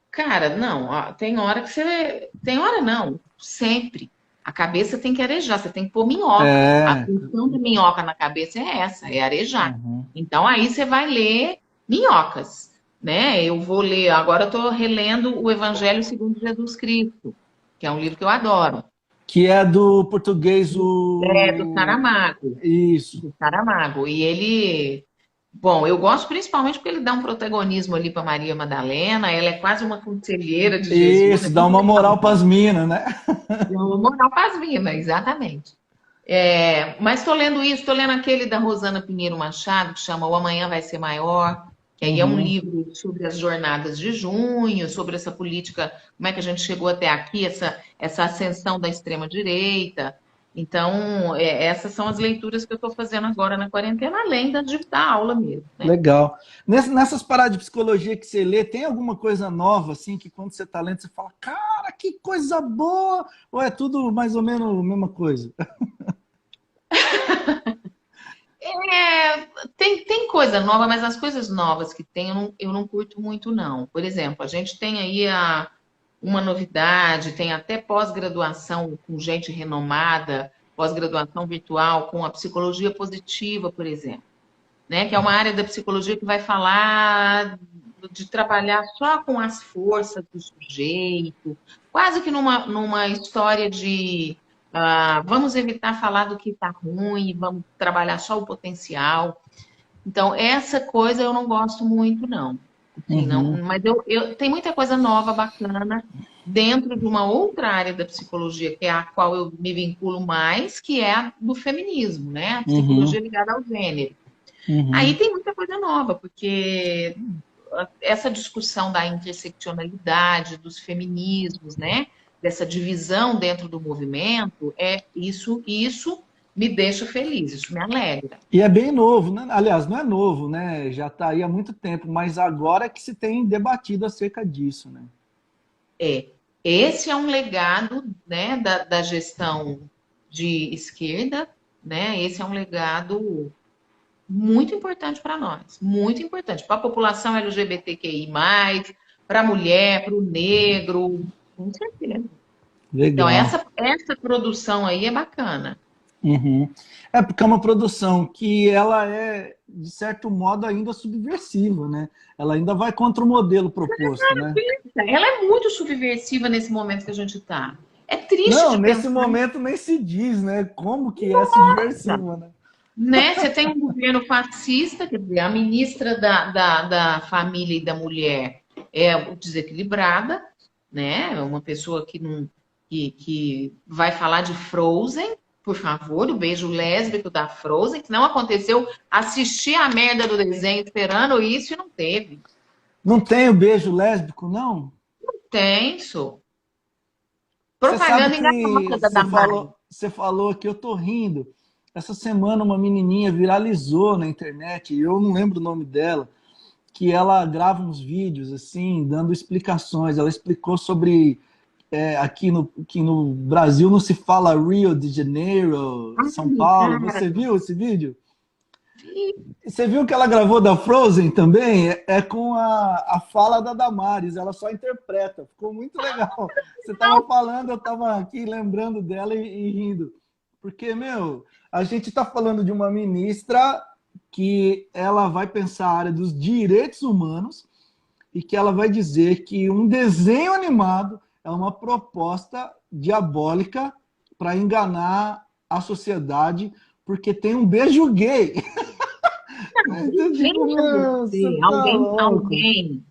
Cara, não, ó, tem hora que você. Tem hora não, sempre. A cabeça tem que arejar, você tem que pôr minhoca. A É. função da minhoca na cabeça é essa, é arejar. Uhum. Então aí você vai ler minhocas, né? Eu vou ler, agora eu estou relendo o Evangelho segundo Jesus Cristo, que é um livro que eu adoro. Que é do português É do o... Saramago. Isso. Do Saramago. E ele. Bom, eu gosto principalmente porque ele dá um protagonismo ali para Maria Madalena, ela é quase uma conselheira de Jesus, é Isso, dá muito uma legal. moral para as minas, né? É uma moral para as minas, exatamente. É, mas estou lendo isso, estou lendo aquele da Rosana Pinheiro Machado, que chama O Amanhã Vai Ser Maior, que aí é um Uhum. livro sobre as jornadas de junho, sobre essa política, como é que a gente chegou até aqui, essa ascensão da extrema-direita. Então, essas são as leituras que eu estou fazendo agora na quarentena, além da aula mesmo, né? Legal. Nessas paradas de psicologia que você lê, tem alguma coisa nova, assim, que quando você tá lendo, você fala, cara, que coisa boa! Ou é tudo mais ou menos a mesma coisa? Tem coisa nova, mas as coisas novas que tem eu não curto muito, não. Por exemplo, a gente tem aí uma novidade, tem até pós-graduação com gente renomada, pós-graduação virtual com a psicologia positiva, por exemplo, né? Que é uma área da psicologia que vai falar de trabalhar só com as forças do sujeito, quase que numa história de vamos evitar falar do que está ruim, vamos trabalhar só o potencial. Então, essa coisa eu não gosto muito, não. Assim, não, Uhum, mas tem muita coisa nova, bacana, dentro de uma outra área da psicologia, que é a qual eu me vinculo mais, que é a do feminismo, né? A psicologia uhum, ligada ao gênero. Aí uhum. tem muita coisa nova, porque essa discussão da interseccionalidade, dos feminismos, né? Dessa divisão dentro do movimento, isso me deixa feliz, isso me alegra. E é bem novo, né? Aliás, não é novo, né? Já está aí há muito tempo, mas agora é que se tem debatido acerca disso, né? É, esse é um legado, né, da gestão de esquerda, né? Esse é um legado muito importante para nós, muito importante para a população LGBTQI+, para a mulher, para o negro, com certeza. Então, Legal. essa produção aí é bacana. Uhum. É porque é uma produção que ela é, de certo modo, ainda subversiva, né? Ela ainda vai contra o modelo proposto, né? Ela é muito subversiva nesse momento que a gente está. É triste Não, de nesse pensar, momento nem se diz, né? Como que é subversiva, né? né? Você tem um governo fascista, quer dizer, a ministra da Família e da Mulher é desequilibrada, né? É uma pessoa que não que vai falar de Frozen, por favor, o beijo lésbico da Frozen, que não aconteceu. Assisti a merda do desenho esperando isso e não teve. Não tem o beijo lésbico, não? Tenso. Você sabe Propaganda que enganosa da Damari. você falou que eu tô rindo. Essa semana uma menininha viralizou na internet, eu não lembro o nome dela, que ela grava uns vídeos assim, dando explicações. Ela explicou sobre aqui no Brasil não se fala Rio de Janeiro, São Ai, Paulo. cara, Você viu esse vídeo? Você viu que ela gravou da Frozen também? É com a fala da Damares, ela só interpreta. Ficou muito legal. Você estava falando, eu estava aqui lembrando dela e rindo. Porque, meu, a gente está falando de uma ministra que ela vai pensar a área dos direitos humanos e que ela vai dizer que um desenho animado é uma proposta diabólica para enganar a sociedade, porque tem um beijo gay. Então, tipo, Veja meu, você você, tá louco. alguém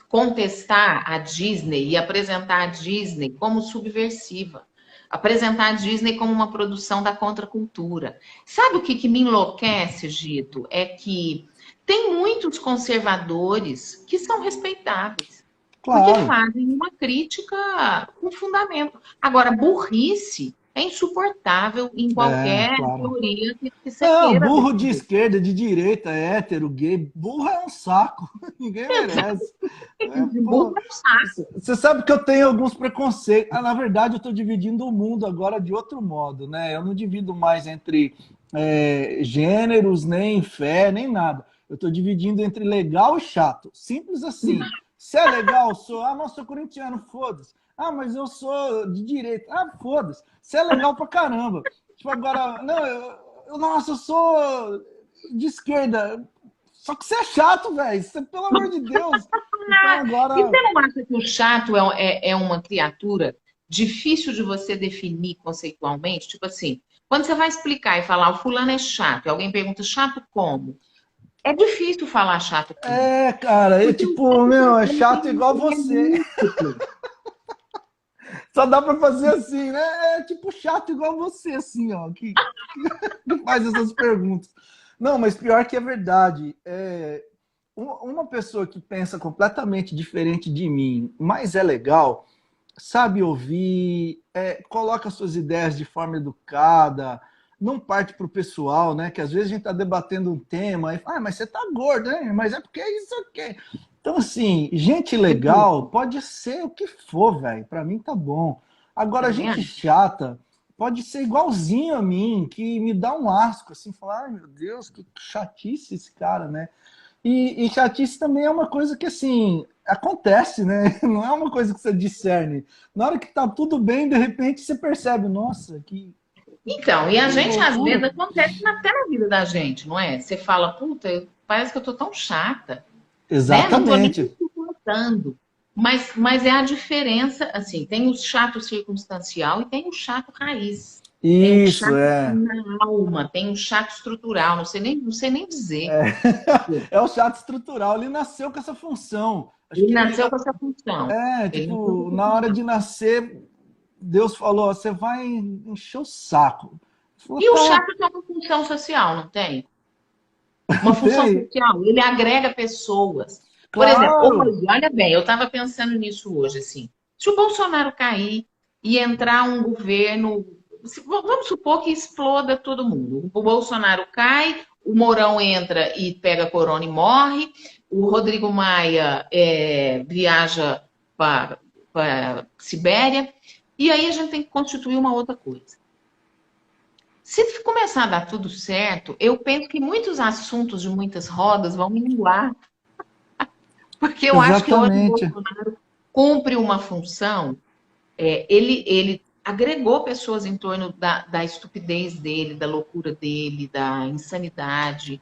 contestar a Disney e apresentar a Disney como subversiva. Apresentar a Disney como uma produção da contracultura. Sabe o que me enlouquece, Gito? É que tem muitos conservadores que são respeitáveis, porque Claro, fazem uma crítica com fundamento. Agora, burrice é insuportável em qualquer claro. teoria que você Não, queira burro de defender. esquerda, de direita, hétero, gay, burro é um saco. Ninguém merece. É, Burro pô, é um saco. você sabe que eu tenho alguns preconceitos. Ah, na verdade, eu estou dividindo o mundo agora de outro modo, né? Eu não divido mais entre gêneros, nem fé, nem nada. Eu estou dividindo entre legal e chato. Simples assim. Se é legal, sou. Ah, mas sou corintiano, foda-se. Ah, mas eu sou de direita. Ah, foda-se. Se é legal pra caramba. Tipo, agora, não, nossa, eu sou de esquerda. Só que você é chato, velho. Pelo amor de Deus. Então E agora. você não acha que o chato é uma criatura difícil de você definir conceitualmente? Tipo assim, quando você vai explicar e falar o fulano é chato, e alguém pergunta chato como? É difícil falar chato como. É, cara, Porque o tipo, chato meu, é ele chato tem, igual ele é você. múltiplo. Só dá pra fazer assim, né? É tipo chato igual você, assim, ó, que faz essas perguntas. Não, mas pior que é verdade. Uma pessoa que pensa completamente diferente de mim, mas é legal, sabe ouvir, coloca suas ideias de forma educada, não parte para o pessoal, né? Que às vezes a gente está debatendo um tema e fala, mas você tá gordo, né? Mas é porque é isso aqui. Então, assim, gente legal pode ser o que for, velho. Para mim tá bom. Agora, Também gente acho. chata pode ser igualzinho a mim, que me dá um asco, assim, falar, ai meu Deus, que chatice esse cara, né? E chatice também é uma coisa que, assim, acontece, né? Não é uma coisa que você discerne. Na hora que tá tudo bem, de repente você percebe, nossa, Então, e a que gente, às vezes, loucura. acontece até na vida da gente, não é? Você fala, puta, parece que eu tô tão chata, né? Não tô nem me Exatamente. suportando. Mas é a diferença, assim, tem o chato circunstancial e tem o chato raiz. Tem um Isso, chato é. na alma, tem um chato estrutural, não sei nem dizer. É o chato estrutural. Ele nasceu com essa função. Acho Ele que ele, nasceu com essa função. Ele nasceu com tipo, essa na hora função. de nascer, Deus falou, ó, você vai encher o saco. Ele falou, E o tá, chato tem uma função social, não tem? Uma função tem. social, ele agrega pessoas. Por exemplo, Claro. hoje, olha bem, eu estava pensando nisso hoje, assim, se o Bolsonaro cair e entrar um governo, vamos supor que exploda todo mundo. O Bolsonaro cai, o Mourão entra e pega a corona e morre, o Rodrigo Maia viaja para a Sibéria, e aí a gente tem que constituir uma outra coisa. Se começar a dar tudo certo, eu penso que muitos assuntos de muitas rodas vão minguar, porque eu acho que hoje o Exatamente. Bolsonaro cumpre uma função, ele agregou pessoas em torno da estupidez dele, da loucura dele, da insanidade.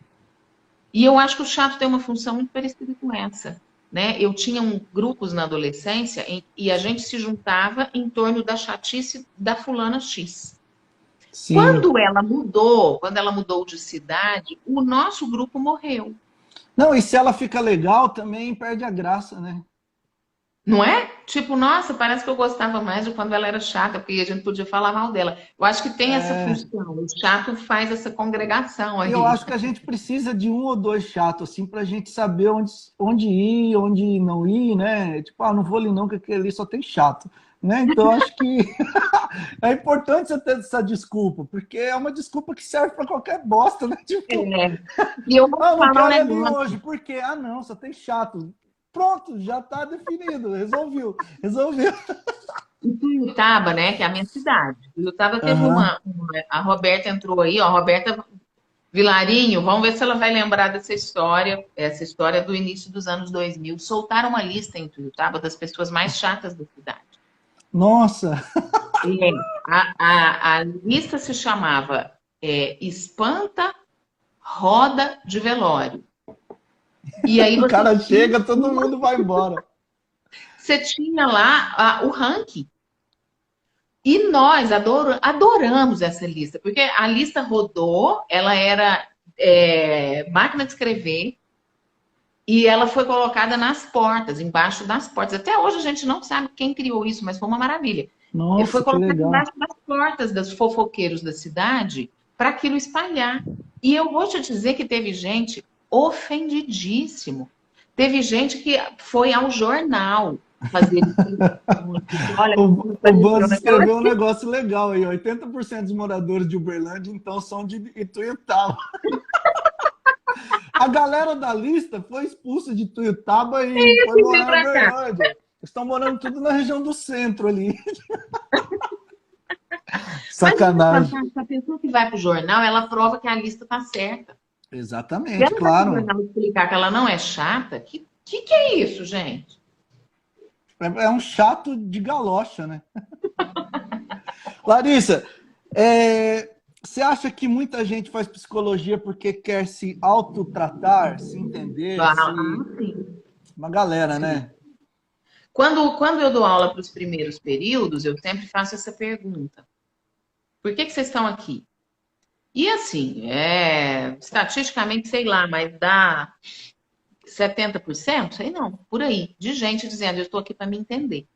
E eu acho que o chato tem uma função muito parecida com essa. Né? Eu tinha grupos na adolescência e a gente se juntava em torno da chatice da fulana X. Sim. Quando ela mudou de cidade, o nosso grupo morreu. Não, e se ela fica legal, também perde a graça, né? Não é? Tipo, nossa, parece que eu gostava mais de quando ela era chata, porque a gente podia falar mal dela. Eu acho que tem essa função. O chato faz essa congregação E eu aí. acho que a gente precisa de um ou dois chatos, assim, pra gente saber onde ir, onde não ir, né? Tipo, não vou ali não, que aquele ali só tem chato, né? Então, acho que é importante você ter essa desculpa, porque é uma desculpa que serve pra qualquer bosta, né? Tipo, É. E eu vou te não falar um quero ir ali negócio. hoje, por quê? Não, só tem chato. Pronto, já tá definido, resolveu. Em Tuiutaba, né, que é a minha cidade. Tuiutaba teve Aham. a Roberta entrou aí, ó, a Roberta Vilarinho, vamos ver se ela vai lembrar dessa história, essa história do início dos anos 2000. Soltaram uma lista em Tuiutaba das pessoas mais chatas da cidade. Nossa! E a lista se chamava Espanta Roda de Velório. E aí O cara chega, todo mundo vai embora. Você tinha lá o ranking. E nós adoramos essa lista, porque a lista rodou, ela era máquina de escrever, e ela foi colocada nas portas, embaixo das portas. Até hoje a gente não sabe quem criou isso, mas foi uma maravilha. Nossa, foi colocada legal. embaixo das portas dos fofoqueiros da cidade para aquilo espalhar. E eu vou te dizer que teve gente ofendidíssimo. Teve gente que foi ao jornal fazer olha, o Buzz escreveu um negócio legal aí. 80% dos moradores de Uberlândia, então, são de Ituiutaba. A galera da lista foi expulsa de Ituiutaba e foi morar em Uberlândia. Estão morando tudo na região do centro ali. Sacanagem. Mas a pessoa que vai para o jornal, ela prova que a lista está certa. Exatamente, se claro. Se ela explicar que ela não é chata, que é isso, gente? É um chato de galocha, né? Larissa, você acha que muita gente faz psicologia porque quer se autotratar, se entender? Sim. Uma galera, sim, né? Quando eu dou aula para os primeiros períodos, eu sempre faço essa pergunta. Por que vocês estão aqui? E assim, estatisticamente, sei lá, mas dá 70%? Sei não, por aí, de gente dizendo, eu estou aqui para me entender.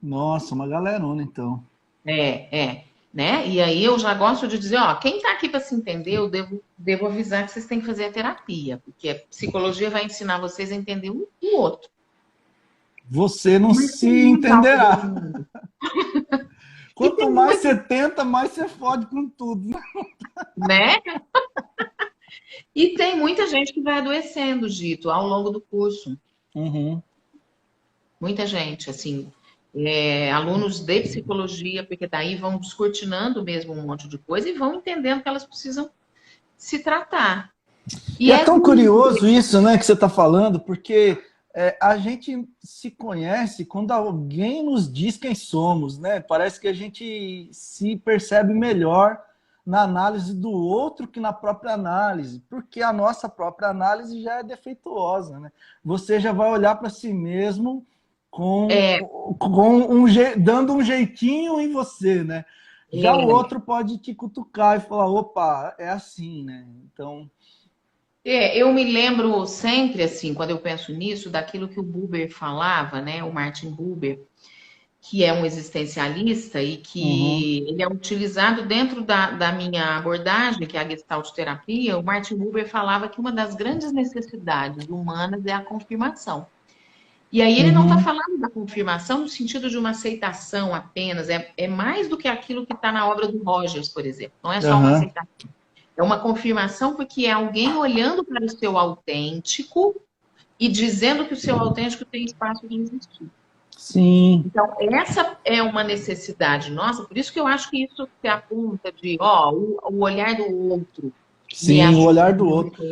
Nossa, uma galerona, então. Né? E aí eu já gosto de dizer, quem está aqui para se entender, eu devo avisar que vocês têm que fazer a terapia, porque a psicologia vai ensinar vocês a entender um o outro. Você não se entenderá. Quanto mais você tenta, mais você fode com tudo. Né? E tem muita gente que vai adoecendo, Gito, ao longo do curso. Uhum. Muita gente, assim, alunos de psicologia, porque daí vão descortinando mesmo um monte de coisa e vão entendendo que elas precisam se tratar. E é tão curioso isso, né, que você está falando, porque a gente se conhece quando alguém nos diz quem somos, né? Parece que a gente se percebe melhor na análise do outro que na própria análise, porque a nossa própria análise já é defeituosa, né? Você já vai olhar para si mesmo dando um jeitinho em você, né? Já o outro pode te cutucar e falar, opa, é assim, né? Então... eu me lembro sempre, assim, quando eu penso nisso, daquilo que o Buber falava, né? O Martin Buber, que é um existencialista e que ele é utilizado dentro da minha abordagem, que é a Gestalt terapia. O Martin Buber falava que uma das grandes necessidades humanas é a confirmação. E aí ele não está falando da confirmação no sentido de uma aceitação apenas, é mais do que aquilo que está na obra do Rogers, por exemplo. Não é só uma aceitação. É uma confirmação porque é alguém olhando para o seu autêntico e dizendo que o seu autêntico tem espaço de existir. Sim. Então, essa é uma necessidade nossa, por isso que eu acho que isso se aponta de, o olhar do outro. Sim, o olhar do outro.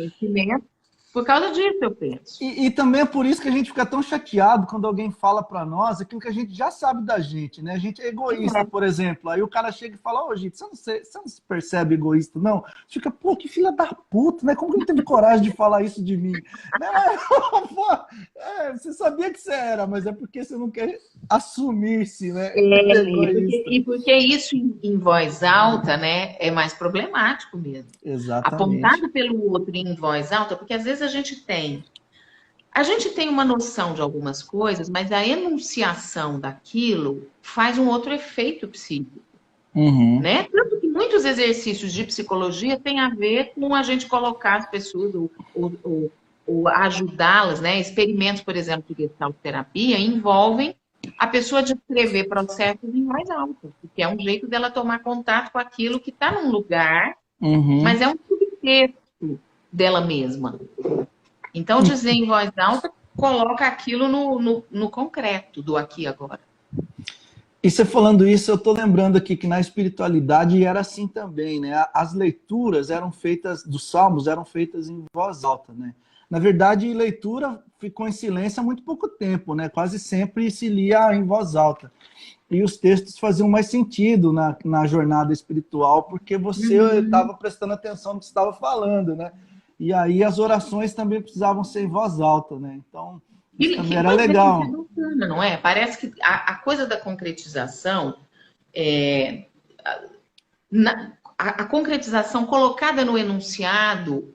Por causa disso, eu penso. E também é por isso que a gente fica tão chateado quando alguém fala para nós aquilo que a gente já sabe da gente, né? A gente é egoísta, por exemplo. Aí o cara chega e fala, ô, Gito, você não se percebe egoísta, não? Você fica, pô, que filha da puta, né? Como que não teve coragem de falar isso de mim? Você sabia que você era, mas é porque você não quer assumir-se, né? E porque isso em voz alta, né, é mais problemático mesmo. Exatamente. Apontado pelo outro em voz alta, porque às vezes a gente tem uma noção de algumas coisas, mas a enunciação daquilo faz um outro efeito psíquico. Né? Tanto que muitos exercícios de psicologia têm a ver com a gente colocar as pessoas ou ajudá-las, né? Experimentos, por exemplo, de gestalterapia envolvem a pessoa descrever processos em voz alta, porque é um jeito dela tomar contato com aquilo que está num lugar, mas é um subtexto dela mesma. Então, dizer em voz alta coloca aquilo no concreto do aqui e agora. E você falando isso, eu estou lembrando aqui que na espiritualidade era assim também, né? As leituras eram feitas, dos salmos eram feitas em voz alta, né? Na verdade, leitura ficou em silêncio há muito pouco tempo, né? Quase sempre se lia em voz alta. E os textos faziam mais sentido na jornada espiritual, porque você Uhum. estava prestando atenção no que você estava falando, né? E aí as orações também precisavam ser em voz alta, né? Então, isso também era Pois é, isso é legal. bacana, não é? Parece que a coisa da concretização, é, a concretização colocada no enunciado,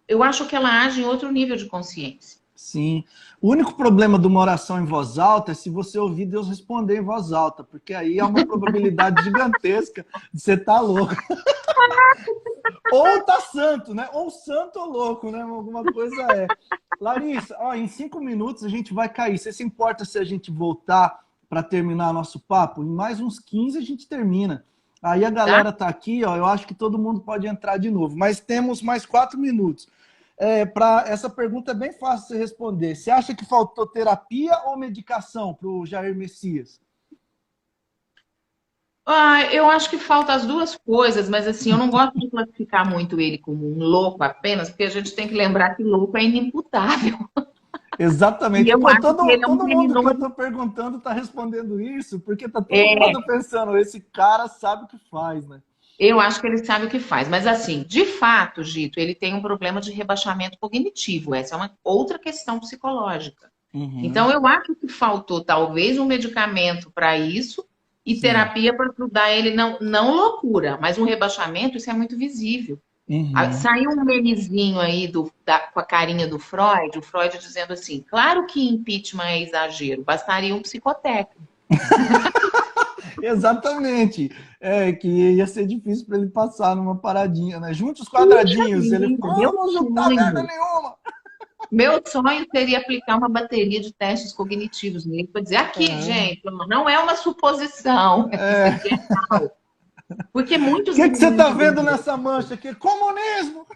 eu acho que ela age em outro nível de consciência. Sim. O único problema de uma oração em voz alta é se você ouvir Deus responder em voz alta, porque aí há uma probabilidade gigantesca de você estar louco. Ou tá santo, né? Ou santo ou louco, né? Alguma coisa é. Larissa, ó, em 5 minutos a gente vai cair. Você se importa se a gente voltar para terminar nosso papo? Em mais uns 15 a gente termina. Aí a Tá? galera tá aqui, ó. Eu acho que todo mundo pode entrar de novo. Mas temos mais 4 minutos. Essa pergunta é bem fácil de você responder. Você acha que faltou terapia ou medicação para o Jair Messias? Eu acho que falta as duas coisas, mas assim, eu não gosto de classificar muito ele como um louco apenas, porque a gente tem que lembrar que louco é inimputável. E Exatamente. eu Pô, acho que ele é um todo mundo que eu criminoso. estou perguntando está respondendo isso, porque tá todo É, mundo pensando, esse cara sabe o que faz, né? eu acho que ele sabe o que faz. Mas assim, de fato, Gito, ele tem um problema de rebaixamento cognitivo. Essa é uma outra questão psicológica. Uhum, Então, eu acho que faltou talvez um medicamento para isso e sim. terapia para ajudar ele, não loucura, mas um rebaixamento, isso é muito visível. Uhum. Saiu um memezinho aí com a carinha do Freud, o Freud dizendo assim: claro que impeachment é exagero, bastaria um psicotécnico. Exatamente. É que ia ser difícil para ele passar numa paradinha, né? Junte os Puxa quadradinhos. Ele, vida, como juntar merda nenhuma? meu sonho seria aplicar uma bateria de testes cognitivos nele para dizer: aqui, É. gente, não é uma suposição, isso aqui é real. Porque O muitos que você está elementos vendo dele. nessa mancha aqui? Comunismo!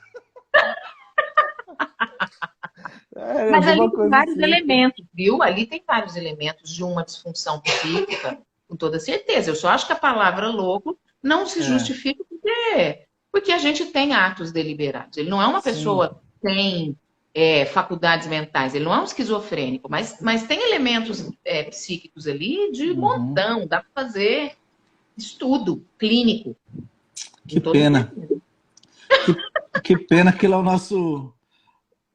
É Mas ali alguma tem coisa vários assim. elementos, viu? Ali tem vários elementos de uma disfunção psíquica, com toda certeza. Eu só acho que a palavra louco não se É, justifica porque a gente tem atos deliberados. Ele não é uma sim. pessoa que tem faculdades mentais, ele não é um esquizofrênico, mas tem elementos psíquicos ali de Uhum. montão, dá para fazer estudo clínico, com Que toda pena. certeza. Que, que pena que ele é o nosso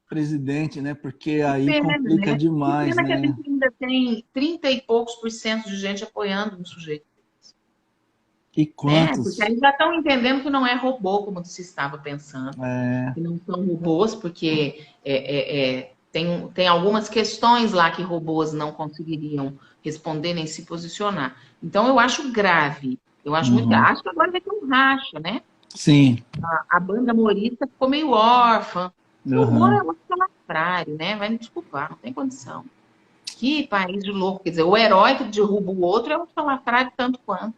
presidente, né? Porque Que aí pena, complica né? Que demais, pena que a né? gente ainda tem 30 e poucos por cento de gente apoiando um sujeito. E Né? Porque quantos? aí já estão entendendo que não é robô como se estava pensando, É, que não são robôs, porque tem algumas questões lá que robôs não conseguiriam responder nem se posicionar. Então eu acho grave, eu acho muito grave. uhum. Acho que agora vai ter um racha, né? Sim. A banda humorista ficou meio órfã. O humor é Uhum. muito salafrário, né? Vai me desculpar, não tem condição. Que país de louco, quer dizer, o herói que derruba o outro é um salafrário tanto quanto.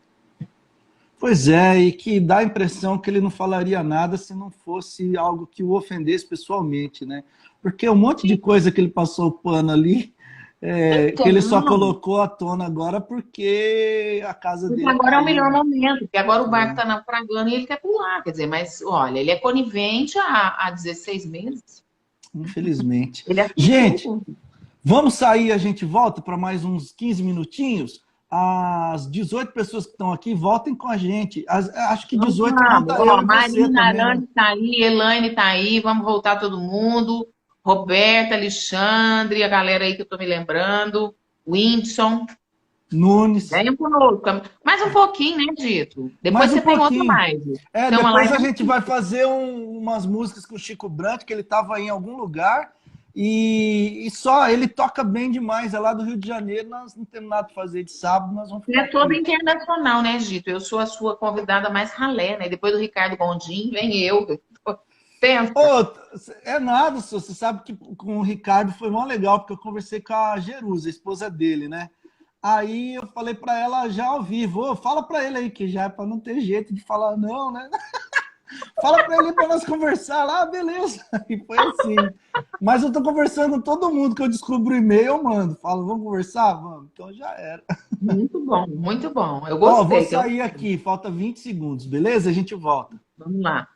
Pois é, e que dá a impressão que ele não falaria nada se não fosse algo que o ofendesse pessoalmente, né? Porque um monte de coisa que ele passou o pano ali, que ele só Então, colocou à tona agora porque a casa porque dele agora é o caiu, melhor né? momento, porque agora o barco está naufragando e ele quer pular. Quer dizer, mas olha, ele é conivente há 16 meses. Infelizmente. Ele aceitou o Gente, convite. vamos sair, a gente volta para mais uns 15 minutinhos. As 18 pessoas que estão aqui, voltem com a gente. Acho que Então 18 vamos. conta eu Ó, e você Marina, também, né? Arane está aí, Elaine está aí, vamos voltar todo mundo. Roberta, Alexandre, a galera aí que eu estou me lembrando. Whindersson. Nunes. Venham conosco. Mais um pouquinho, né, Dito? Depois Mais um você tem outra pouquinho. live. Tem uma Depois live a gente vai fazer umas músicas com o Chico Brandt, que ele estava em algum lugar, e só ele toca bem demais. É lá do Rio de Janeiro, nós não temos nada para fazer de sábado, nós vamos Você ficar é toda aqui. internacional, né, Gito? Eu sou a sua convidada mais ralé, né? Depois do Ricardo Gondim, vem eu. Pensa. Ô, é nada, senhor. Você sabe que com o Ricardo foi mó legal, porque eu conversei com a Jerusa, a esposa dele, né? Aí eu falei para ela já ao vivo, fala para ele aí que já é para não ter jeito de falar não, né? Fala pra ele pra nós conversar lá, beleza. E foi assim. Mas eu tô conversando com todo mundo que eu descubro o e-mail, eu mando. Falo, vamos conversar? Vamos. Então já era. Muito bom, muito bom. Eu Ó, vou gostei. sair aqui, falta 20 segundos, beleza? A gente volta. Vamos lá.